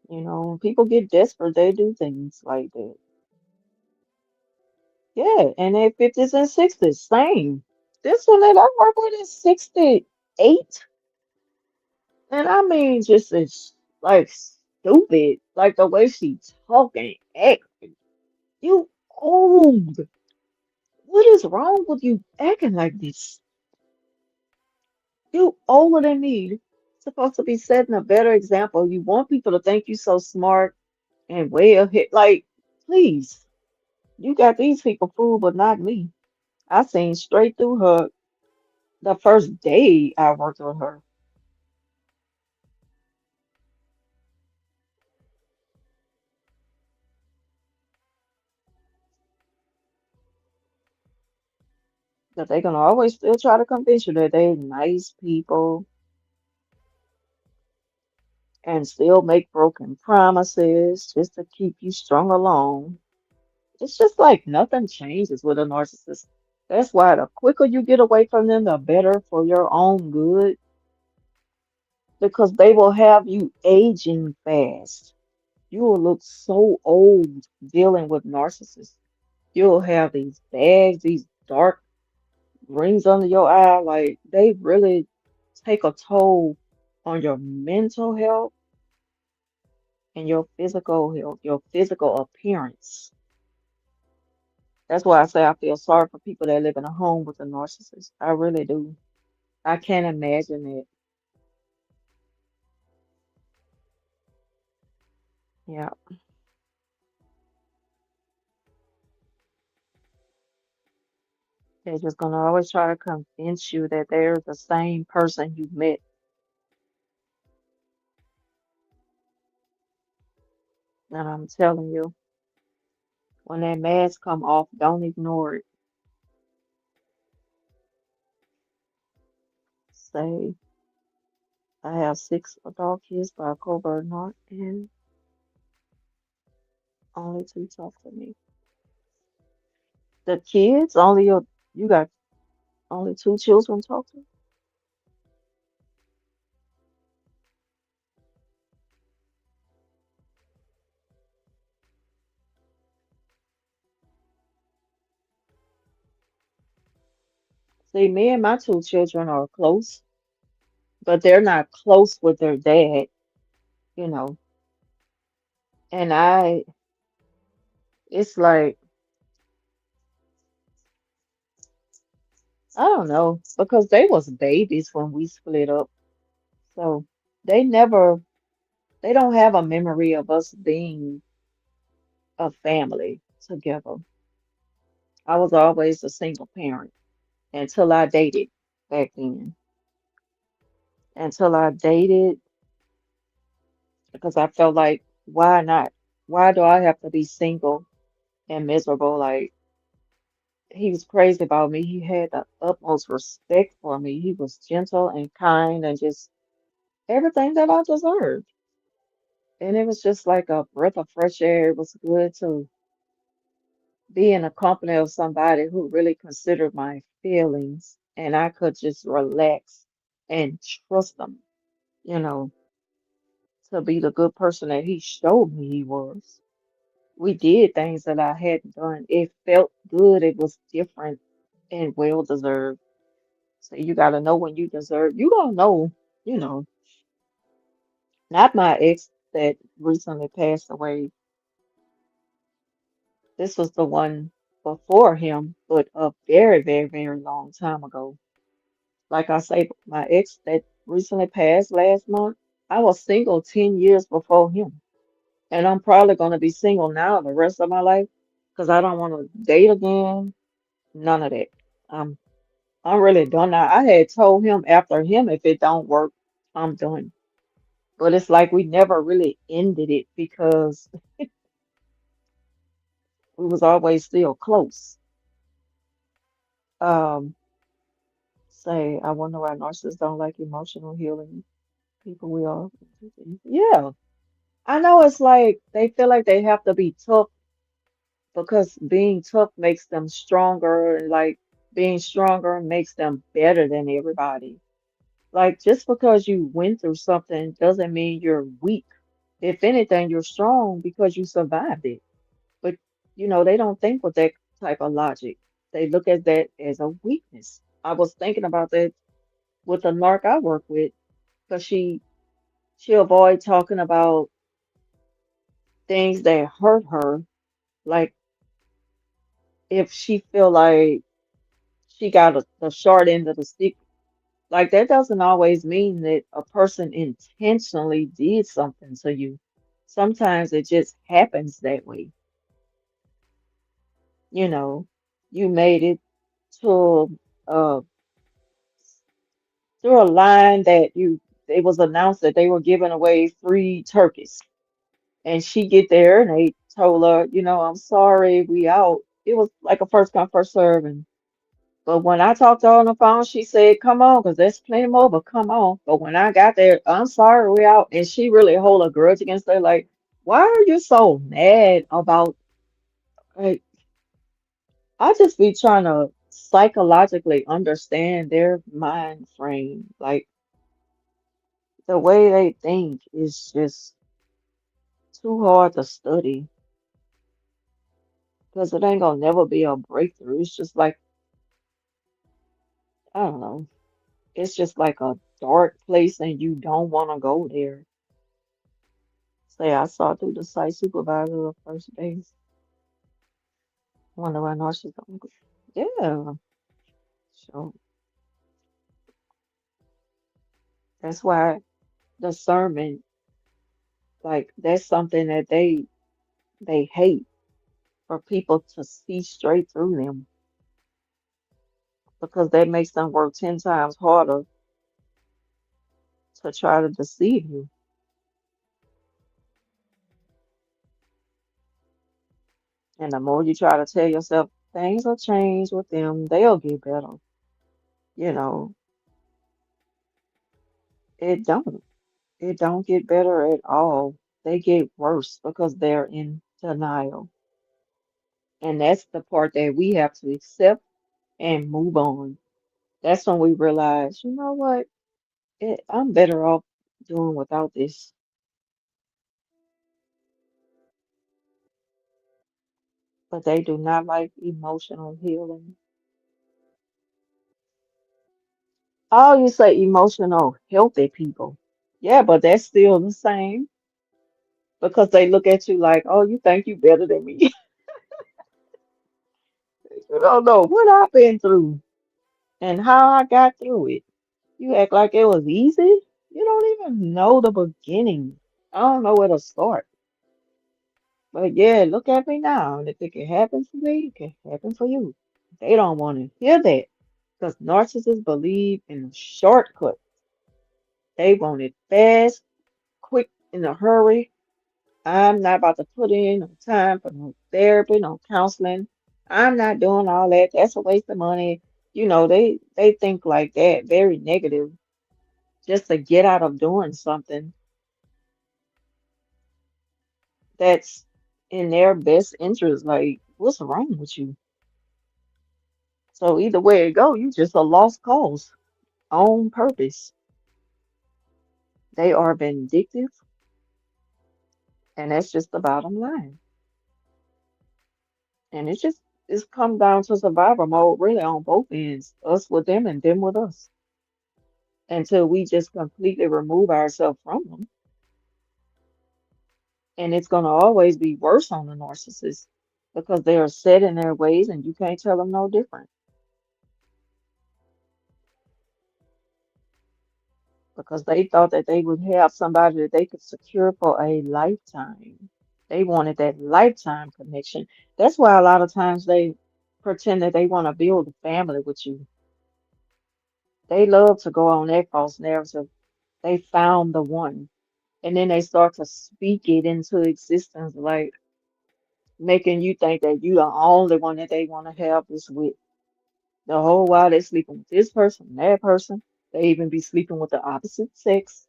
When people get desperate, they do things like that. Yeah, and their 50s and 60s, same. This one that I work with is 68. And I mean, just it's like stupid, like the way she talk and act. You old. What is wrong with you acting like this? You older than me. Supposed to be setting a better example. You want people to think you so smart and well hit. Like, please, you got these people fooled, but not me. I seen straight through her the first day I worked with her. That they gonna always still try to convince you that they nice people and still make broken promises just to keep you strung along. It's just like nothing changes with a narcissist. That's why the quicker you get away from them, the better for your own good, because they will have you aging fast. You will look so old dealing with narcissists. You'll have these bags, these dark rings under your eye. Like they really take a toll on your mental health and your physical health, your physical appearance. That's why I say I feel sorry for people that live in a home with a narcissist. I really do. I can't imagine it. Yeah, they're just gonna always try to convince you that they're the same person you met. And I'm telling you, when that mask come off, don't ignore it. Say, I have six adult kids by a covert narc, and only two talk to me. The kids, you got only two children talk to. See, me and my two children are close, but they're not close with their dad, you know. And it's like, I don't know, because they was babies when we split up. So they never, they don't have a memory of us being a family together. I was always a single parent until I dated back then. Until I dated, because I felt like, why not? Why do I have to be single and miserable? Like, he was crazy about me. He had the utmost respect for me. He was gentle and kind and just everything that I deserved. And it was just like a breath of fresh air. It was good to be in the company of somebody who really considered my feelings and I could just relax and trust them, you know, to be the good person that he showed me he was. We did things that I hadn't done. It felt good. It was different and well deserved. So you got to know when you deserve. You don't know, you know, not my ex that recently passed away. This was the one before him, but a very, very, very long time ago. Like I say, my ex that recently passed last month, I was single 10 years before him. And I'm probably going to be single now the rest of my life because I don't want to date again. None of that. Um, I'm really done now. I had told him after him, if it don't work, I'm done. But it's like we never really ended it because we was always still close. Um, say, I wonder why narcissists don't like emotional healing. People we all, yeah. I know it's like they feel like they have to be tough because being tough makes them stronger, and like being stronger makes them better than everybody. Like just because you went through something doesn't mean you're weak. If anything, you're strong because you survived it. But they don't think with that type of logic. They look at that as a weakness. I was thinking about that with the narc I work with, because she She avoid talking about things that hurt her. Like if she feel like she got the short end of the stick, like that doesn't always mean that a person intentionally did something to you. Sometimes it just happens that way. You know, you made it to uh through a line that you it was announced that they were giving away free turkeys. And she get there and they told her, I'm sorry, we out. It was like a first come, first serve. But when I talked to her on the phone, she said, come on, because there's plenty more, but come on. But when I got there, I'm sorry, we out. And she really hold a grudge against her. Like, why are you so mad about, like, I just be trying to psychologically understand their mind frame. Like, the way they think is just too hard to study because it ain't gonna never be a breakthrough. It's just like, I don't know. It's just like a dark place and you don't want to go there. Say I saw through the site supervisor the first day. Wonder why Narcissists don't go. Yeah. So that's why discernment, like that's something that they hate for people to see straight through them because that makes them work 10 times harder to try to deceive you. And the more you try to tell yourself things will change with them, they'll get better. You know, it don't. It don't get better at all. They get worse because they're in denial. And that's the part that we have to accept and move on. That's when we realize, you know what? I'm better off doing without this. But they do not like emotional healing. Oh, you say emotional healthy people. Yeah, but that's still the same because they look at you like, oh, you think you better than me. You don't know what I've been through and how I got through it. You act like it was easy. You don't even know the beginning. I don't know where to start. But yeah, look at me now. And if it can happen for me, it can happen for you. They don't want to hear that because narcissists believe in a shortcut. They want it fast, quick, in a hurry. I'm not about to put in no time for no therapy, no counseling. I'm not doing all that. That's a waste of money. They think like that, very negative, just to get out of doing something that's in their best interest. Like, what's wrong with you? So either way it go, you just a lost cause on purpose. They are vindictive, and that's just the bottom line. And it's come down to survival mode really on both ends, us with them and them with us, until we just completely remove ourselves from them. And it's gonna always be worse on the narcissist because they are set in their ways and you can't tell them no different. Because they thought that they would have somebody that they could secure for a lifetime. They wanted that lifetime connection. That's why a lot of times they pretend that they want to build a family with you. They love to go on that false narrative. They found the one. And then they start to speak it into existence, like making you think that you the only one that they want to have this with. The whole while they're sleeping with this person, that person. They even be sleeping with the opposite sex.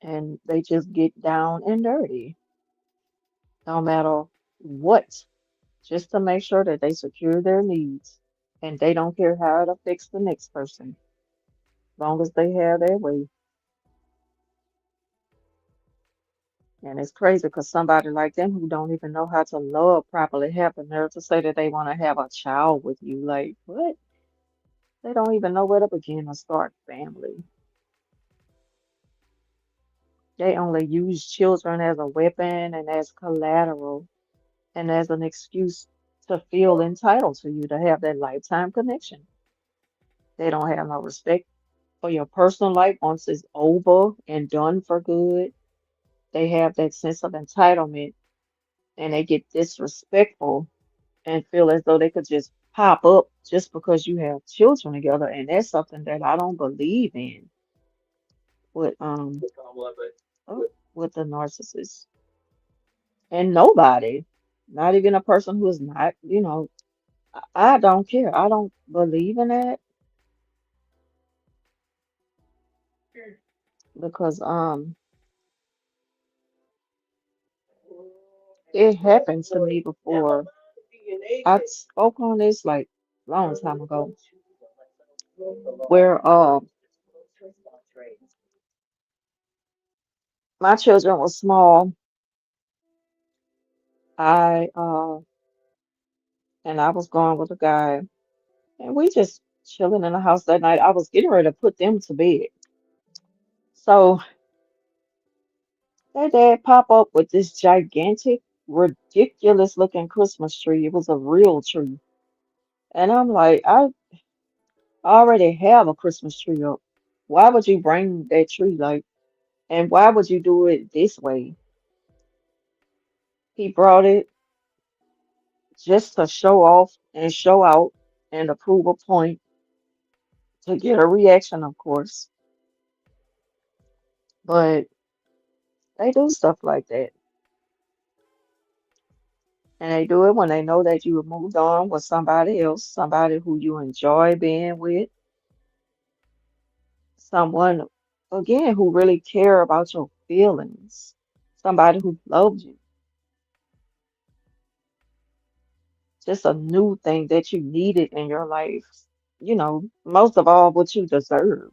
And they just get down and dirty, no matter what, just to make sure that they secure their needs. And they don't care how it affects the next person, as long as they have their way. And it's crazy because somebody like them who don't even know how to love properly have the nerve to say that they want to have a child with you. Like, what? They don't even know where to begin or start family. They only use children as a weapon and as collateral and as an excuse to feel entitled to you, to have that lifetime connection. They don't have no respect for your personal life once it's over and done for good. They have that sense of entitlement and they get disrespectful and feel as though they could just pop up just because you have children together. And that's something that I don't believe in with with the narcissist. And nobody, not even a person who is not, I don't care. I don't believe in that because it happened to me before. I spoke on this like long time ago where my children were small. I and I was going with a guy and we just chilling in the house that night. I was getting ready to put them to bed. So their dad pop up with this gigantic, ridiculous looking Christmas tree. It was a real tree. And I'm like, I already have a Christmas tree up. Why would you bring that tree? Like, and why would you do it this way? He brought it just to show off and show out and to prove a point, to get a reaction, of course. But they do stuff like that. And they do it when they know that you have moved on with somebody else, somebody who you enjoy being with, someone, again, who really care about your feelings, somebody who loves you. Just a new thing that you needed in your life. Most of all, what you deserve.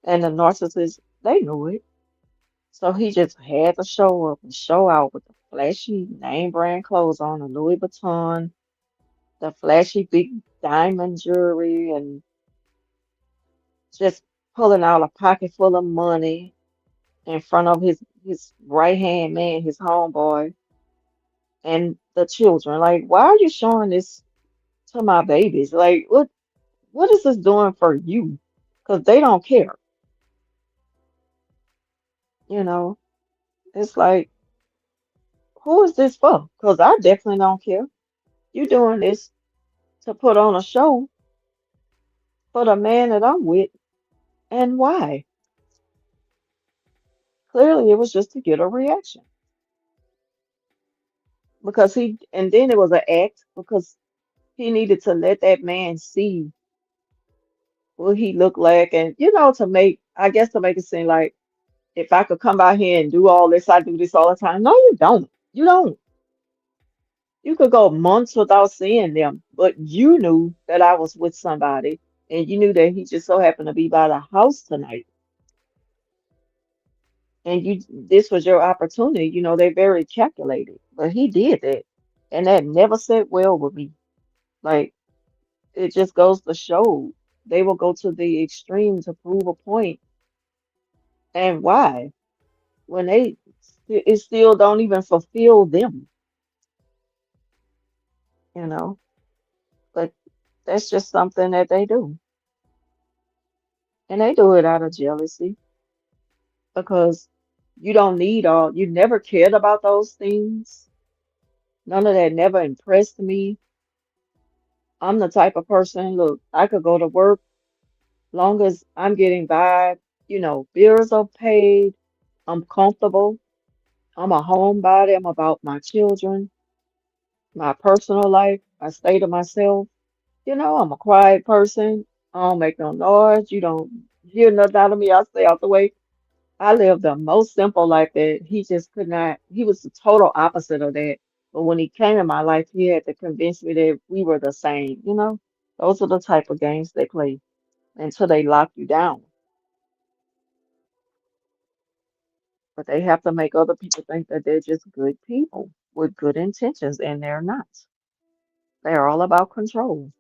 And the narcissist, they knew it. So he just had to show up and show out with the flashy name brand clothes on, the Louis Vuitton, the flashy big diamond jewelry, and just pulling out a pocket full of money in front of his right hand man, his homeboy, and the children. Like, why are you showing this to my babies? Like, what is this doing for you? Because they don't care, you know. It's like, who is this for? Because I definitely don't care. You doing this to put on a show for the man that I'm with, and why? Clearly, it was just to get a reaction. And then it was an act because he needed to let that man see what he looked like, and I guess to make it seem like if I could come out here and do all this, I do this all the time. No, you don't. You don't. You could go months without seeing them, but you knew that I was with somebody, and you knew that he just so happened to be by the house tonight, and this was your opportunity. They're very calculated, but he did that, and that never set well with me. Like, it just goes to show they will go to the extreme to prove a point, and why? When it still don't even fulfill them, you know. But that's just something that they do. And they do it out of jealousy because you never cared about those things. None of that never impressed me. I'm the type of person, look, I could go to work long as I'm getting by, bills are paid, I'm comfortable, I'm a homebody, I'm about my children, my personal life, I stay to myself. I'm a quiet person. I don't make no noise. You don't hear nothing out of me. I stay out the way. I live the most simple life that he just could not. He was the total opposite of that. But when he came in my life, he had to convince me that we were the same. Those are the type of games they play until they lock you down. But they have to make other people think that they're just good people with good intentions, and they're not. They're all about control.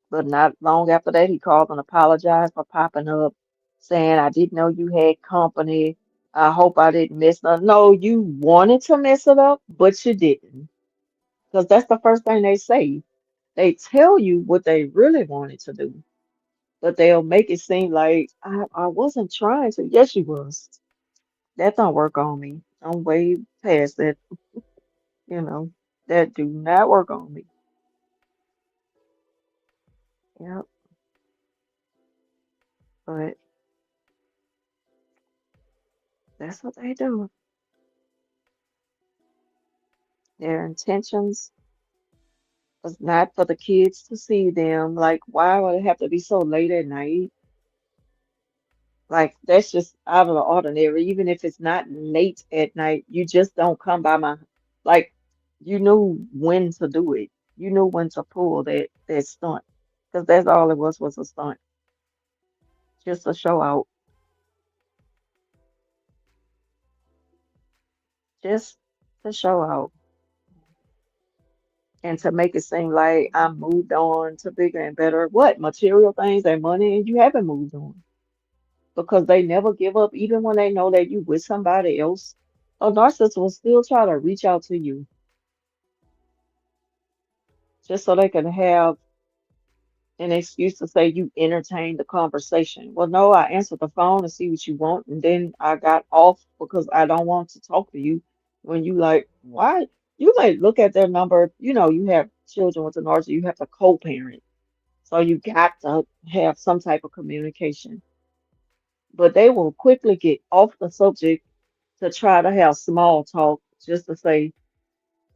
But not long after that, he called and apologized for popping up. saying, I didn't know you had company. I hope I didn't mess it up. No, you wanted to mess it up, but you didn't. Because that's the first thing they say. They tell you what they really wanted to do, but they'll make it seem like I wasn't trying to. Yes, you was. That don't work on me. I'm way past that, you know. That do not work on me. Yep, but that's what they do. Their intentions was not for the kids to see them. Like, why would it have to be so late at night? Like, that's just out of the ordinary. Even if it's not late at night, you just don't come by my, like, you knew when to do it. You knew when to pull that stunt. Because that's all it was a stunt. Just a show out. Just to show out. And to make it seem like I'm moved on to bigger and better, what? Material things and money, and you haven't moved on. Because they never give up, even when they know that you with somebody else. A narcissist will still try to reach out to you just so they can have an excuse to say you entertained the conversation. Well, no, I answered the phone to see what you want, and then I got off because I don't want to talk to you. When you like, why? You may look at their number, you have children with a narcissist, you have to co-parent. So you got to have some type of communication. But they will quickly get off the subject to try to have small talk just to say,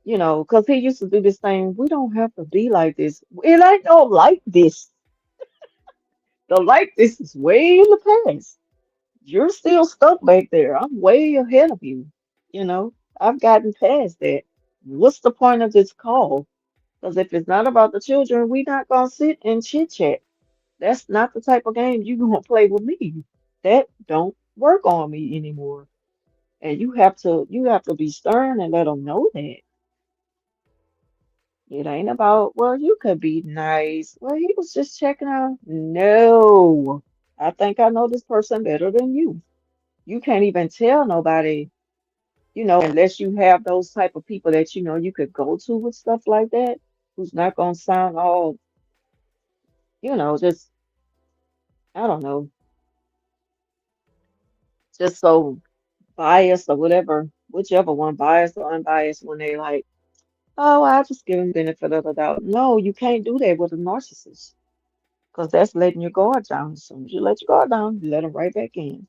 because he used to do this thing, we don't have to be like this. It ain't no like this. The like this is way in the past. You're still stuck back there. I'm way ahead of you. I've gotten past that. What's the point of this call? Because if it's not about the children, we're not gonna sit and chit chat. That's not the type of game you gonna play with me. That don't work on me anymore. And you have to be stern and let them know that. It ain't about, well, you could be nice. Well, he was just checking out. No, I think I know this person better than you. You can't even tell nobody, unless you have those type of people that you could go to with stuff like that, who's not gonna sound all, just, I don't know, just so biased or whatever, whichever one, biased or unbiased, when they like, oh, I'll just give them benefit of the doubt. No, you can't do that with a narcissist. Because that's letting your guard down. As soon as you let your guard down, you let them right back in.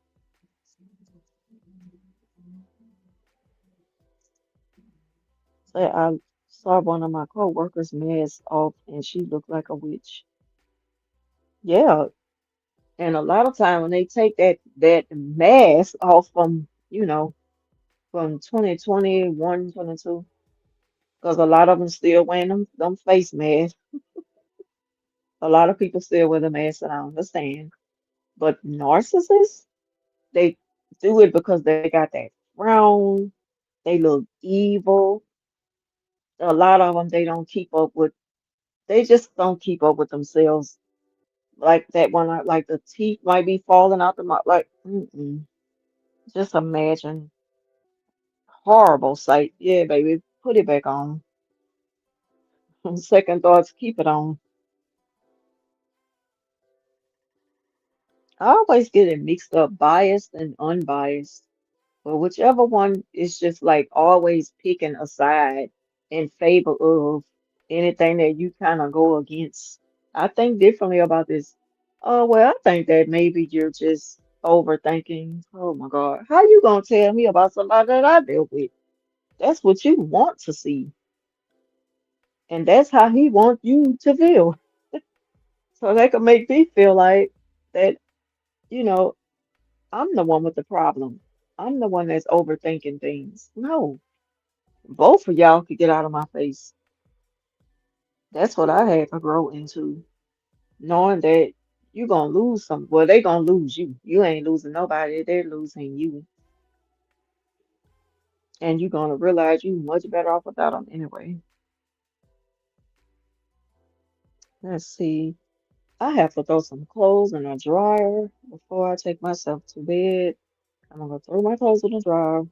So I saw one of my coworkers mask off and she looked like a witch. Yeah. And a lot of time when they take that mask off from 2021, 22, because a lot of them still wearing them face masks. A lot of people still wear the mask, and I understand. But narcissists, they do it because they got that frown. They look evil. A lot of them, they don't keep up with, they just don't keep up with themselves. Like that one, like the teeth might be falling out the mouth. Like, just imagine. Horrible sight. Yeah, baby, put it back on. Second thoughts, keep it on. I always get it mixed up, biased and unbiased. But whichever one is just like always picking a side in favor of anything that you kind of go against. I think differently about this. Oh, well, I think that maybe you're just overthinking. Oh my God. How you gonna tell me about somebody that I dealt with? That's what you want to see. And that's how he wants you to feel. So they can make me feel like that, you know, I'm the one with the problem. I'm the one that's overthinking things. No. Both of y'all could get out of my face. That's what I had to grow into, knowing that you're gonna lose some. Well, they gonna lose you. You ain't losing nobody. They're losing you, and you're gonna realize you much better off without them anyway. Let's see. I have to throw some clothes in a dryer before I take myself to bed. I'm gonna throw my clothes in the dryer.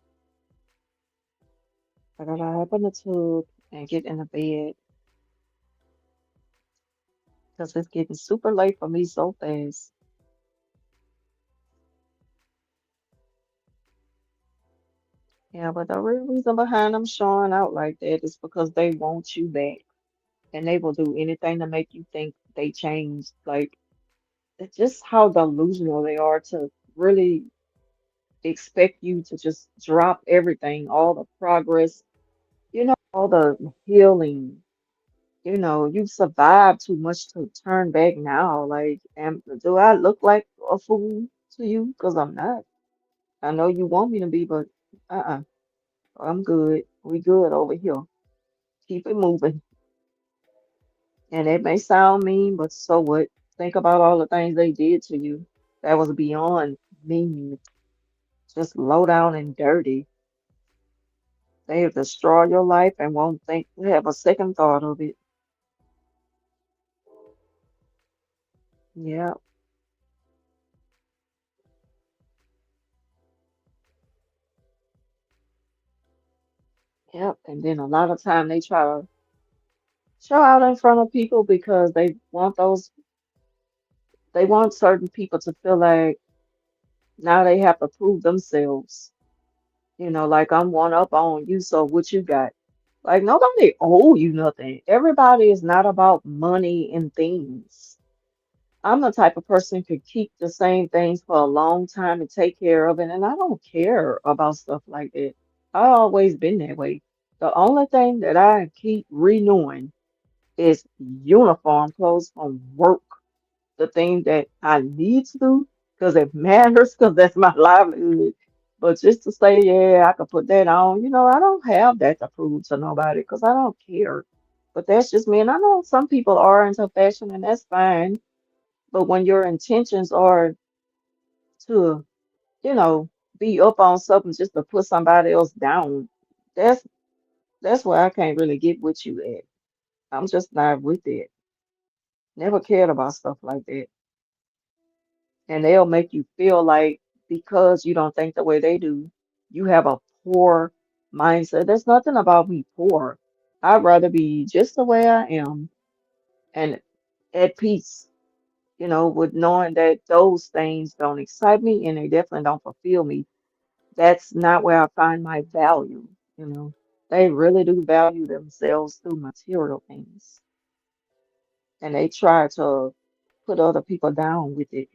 I gotta hop in the tub and get in the bed because it's getting super late for me so fast. Yeah, but the real reason behind them showing out like that is because they want you back and they will do anything to make you think they changed. Like, it's just how delusional they are to really expect you to just drop everything, all the progress, all the healing. You've survived too much to turn back now. Like, do I look like a fool to you? Because I'm not. I know you want me to be, but uh-uh, I'm good. We good over here. Keep it moving. And it may sound mean, but so what? Think about all the things they did to you. That was beyond mean, just low down and dirty. They have destroyed your life and won't think have a second thought of it. Yeah, yep. And then a lot of time they try to show out in front of people because they want certain people to feel like now they have to prove themselves. Like I'm one up on you, so what you got? Like nobody owe you nothing. Everybody is not about money and things. I'm the type of person who could keep the same things for a long time and take care of it, and I don't care about stuff like that. I always been that way. The only thing that I keep renewing is uniform clothes from work, the thing that I need to do because it matters because that's my livelihood. But just to say, yeah, I could put that on, I don't have that to prove to nobody because I don't care. But that's just me. And I know some people are into fashion and that's fine. But when your intentions are to, you know, be up on something just to put somebody else down, that's that's where I can't really get with you at. I'm just not with it. Never cared about stuff like that. And they'll make you feel like because you don't think the way they do, you have a poor mindset. There's nothing about me poor. I'd rather be just the way I am and at peace, with knowing that those things don't excite me and they definitely don't fulfill me. That's not where I find my value, you know. They really do value themselves through material things. And they try to put other people down with it,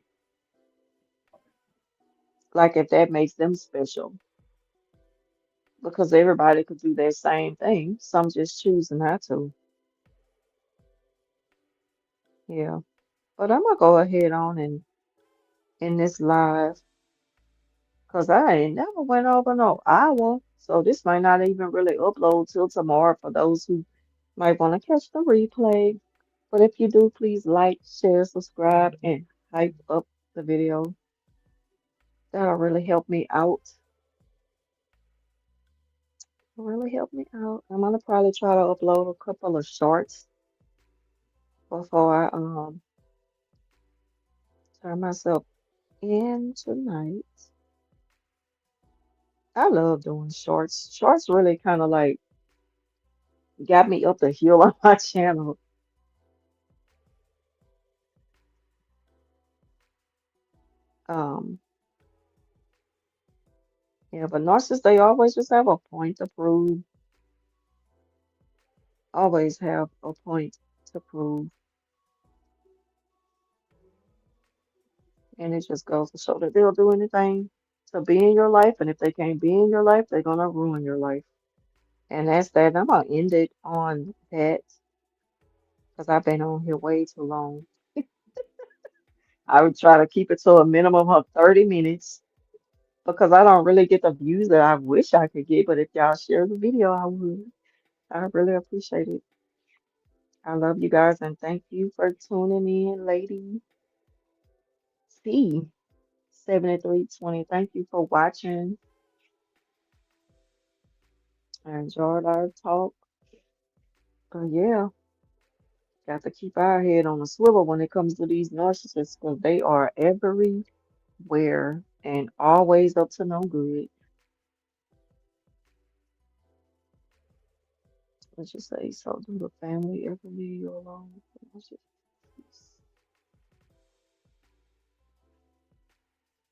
like if that makes them special. Because everybody could do that same thing. Some just choose not to. Yeah. But I'm gonna go ahead on and in this live because I ain't never went over no hour. So this might not even really upload till tomorrow for those who might want to catch the replay. But if you do, please like, share, subscribe, and hype up the video. That'll really help me out. Really help me out. I'm gonna probably try to upload a couple of shorts before I turn myself in tonight. I love doing shorts. Shorts really kind of like got me up the hill on my channel. Um, yeah, but narcissists, they always just have a point to prove. Always have a point to prove. And it just goes to show that they'll do anything to be in your life. And if they can't be in your life, they're gonna ruin your life. And that's that. I'm gonna end it on that because I've been on here way too long. I would try to keep it to a minimum of 30 minutes because I don't really get the views that I wish I could get. But if y'all share the video, I would. I really appreciate it. I love you guys and thank you for tuning in, lady. C 7320. Thank you for watching. I enjoyed our talk. But yeah, Got to keep our head on a swivel when it comes to these narcissists because they are everywhere and always up to no good. Let's just say, so do the family ever leave you alone with the narcissist?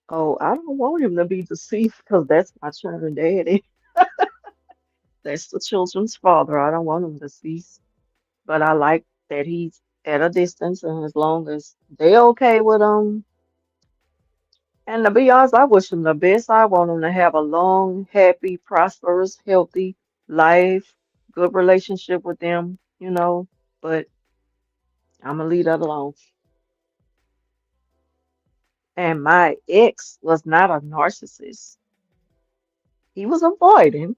Oh, I don't want him to be deceived because that's my children daddy. That's the children's father. I don't want him deceased. But I like that he's at a distance and as long as they okay with him. And to be honest, I wish him the best. I want him to have a long, happy, prosperous, healthy life, good relationship with them. But I'm gonna leave that alone. And my ex was not a narcissist. He was avoiding,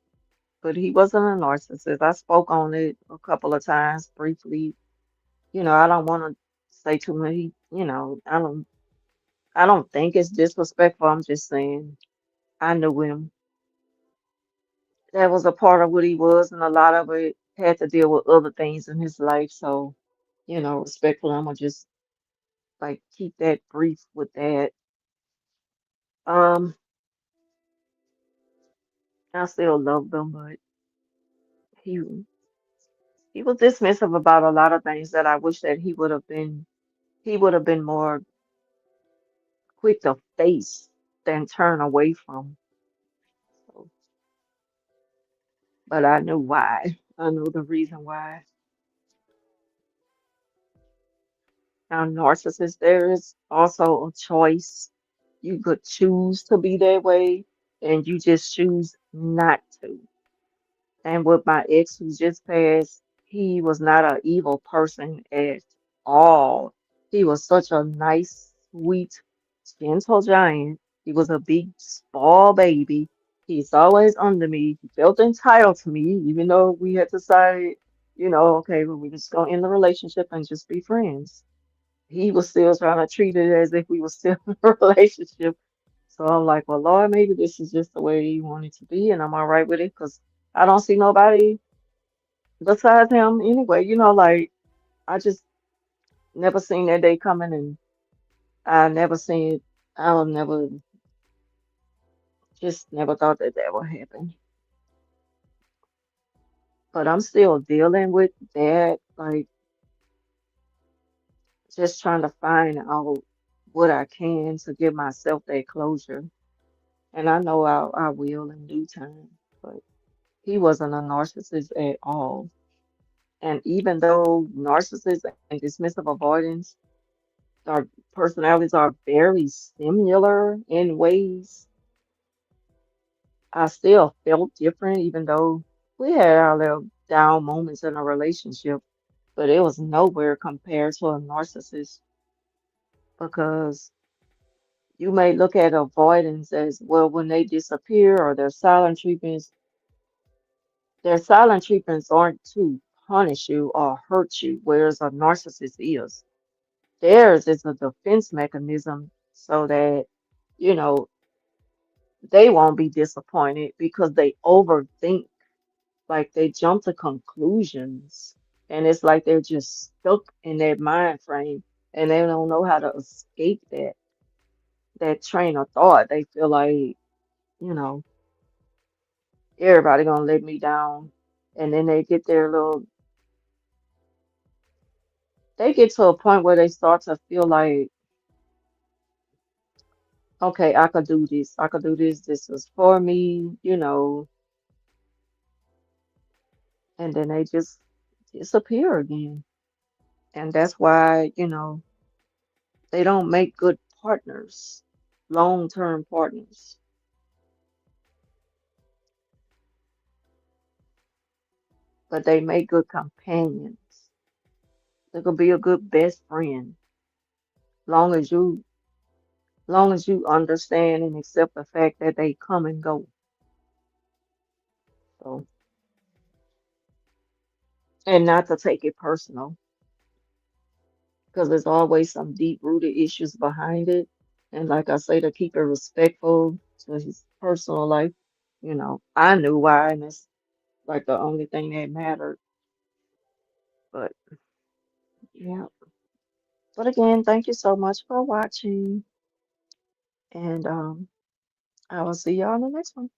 but he wasn't a narcissist. I spoke on it a couple of times briefly. I don't want to say too much. I don't think it's disrespectful. I'm just saying I knew him. That was a part of what he was, and a lot of it had to deal with other things in his life. So, respectfully, I'm gonna just like keep that brief with that. Um, I still love them, but he he was dismissive about a lot of things that I wish that he would have been. He would have been more quick to face than turn away from. So, but I knew why. I knew the reason why. Now, narcissist, there is also a choice. You could choose to be that way, and you just choose not to. And with my ex who just passed, he was not an evil person at all. He was such a nice, sweet, gentle giant. He was a big, small baby. He's always under me. He felt entitled to me, even though we had decided, okay, well, we're just gonna end the relationship and just be friends. He was still trying to treat it as if we were still in a relationship. So I'm like, well, Lord, maybe this is just the way you want it to be, and I'm all right with it because I don't see nobody besides him anyway. Like I just never seen that day coming, and I never seen, I'll never, just never thought that that would happen. But I'm still dealing with that, like just trying to find out what I can to give myself that closure. And I know I will in due time. But he wasn't a narcissist at all. And even though narcissists and dismissive avoidance our personalities are very similar in ways, I still felt different, even though we had our little down moments in a relationship, but it was nowhere compared to a narcissist because you may look at avoidance as well when they disappear or their silent treatments aren't to punish you or hurt you, whereas a narcissist is. Theirs is a defense mechanism so that, you know, they won't be disappointed because they overthink, like they jump to conclusions. And it's like they're just stuck in that mind frame and they don't know how to escape that train of thought. They feel like, you know, everybody gonna let me down. And then they get to a point where they start to feel like, okay, I could do this. I could do this. This is for me. And then they just disappear again. And that's why, they don't make good partners, long-term partners, but they make good companions. They could be a good best friend, long as you, long as you understand and accept the fact that they come and go. So, and not to take it personal, because there's always some deep-rooted issues behind it. And like I say, to keep it respectful to his personal life, I knew why, and it's like the only thing that mattered. But Yeah. But again, thank you so much for watching, and I will see y'all in the next one.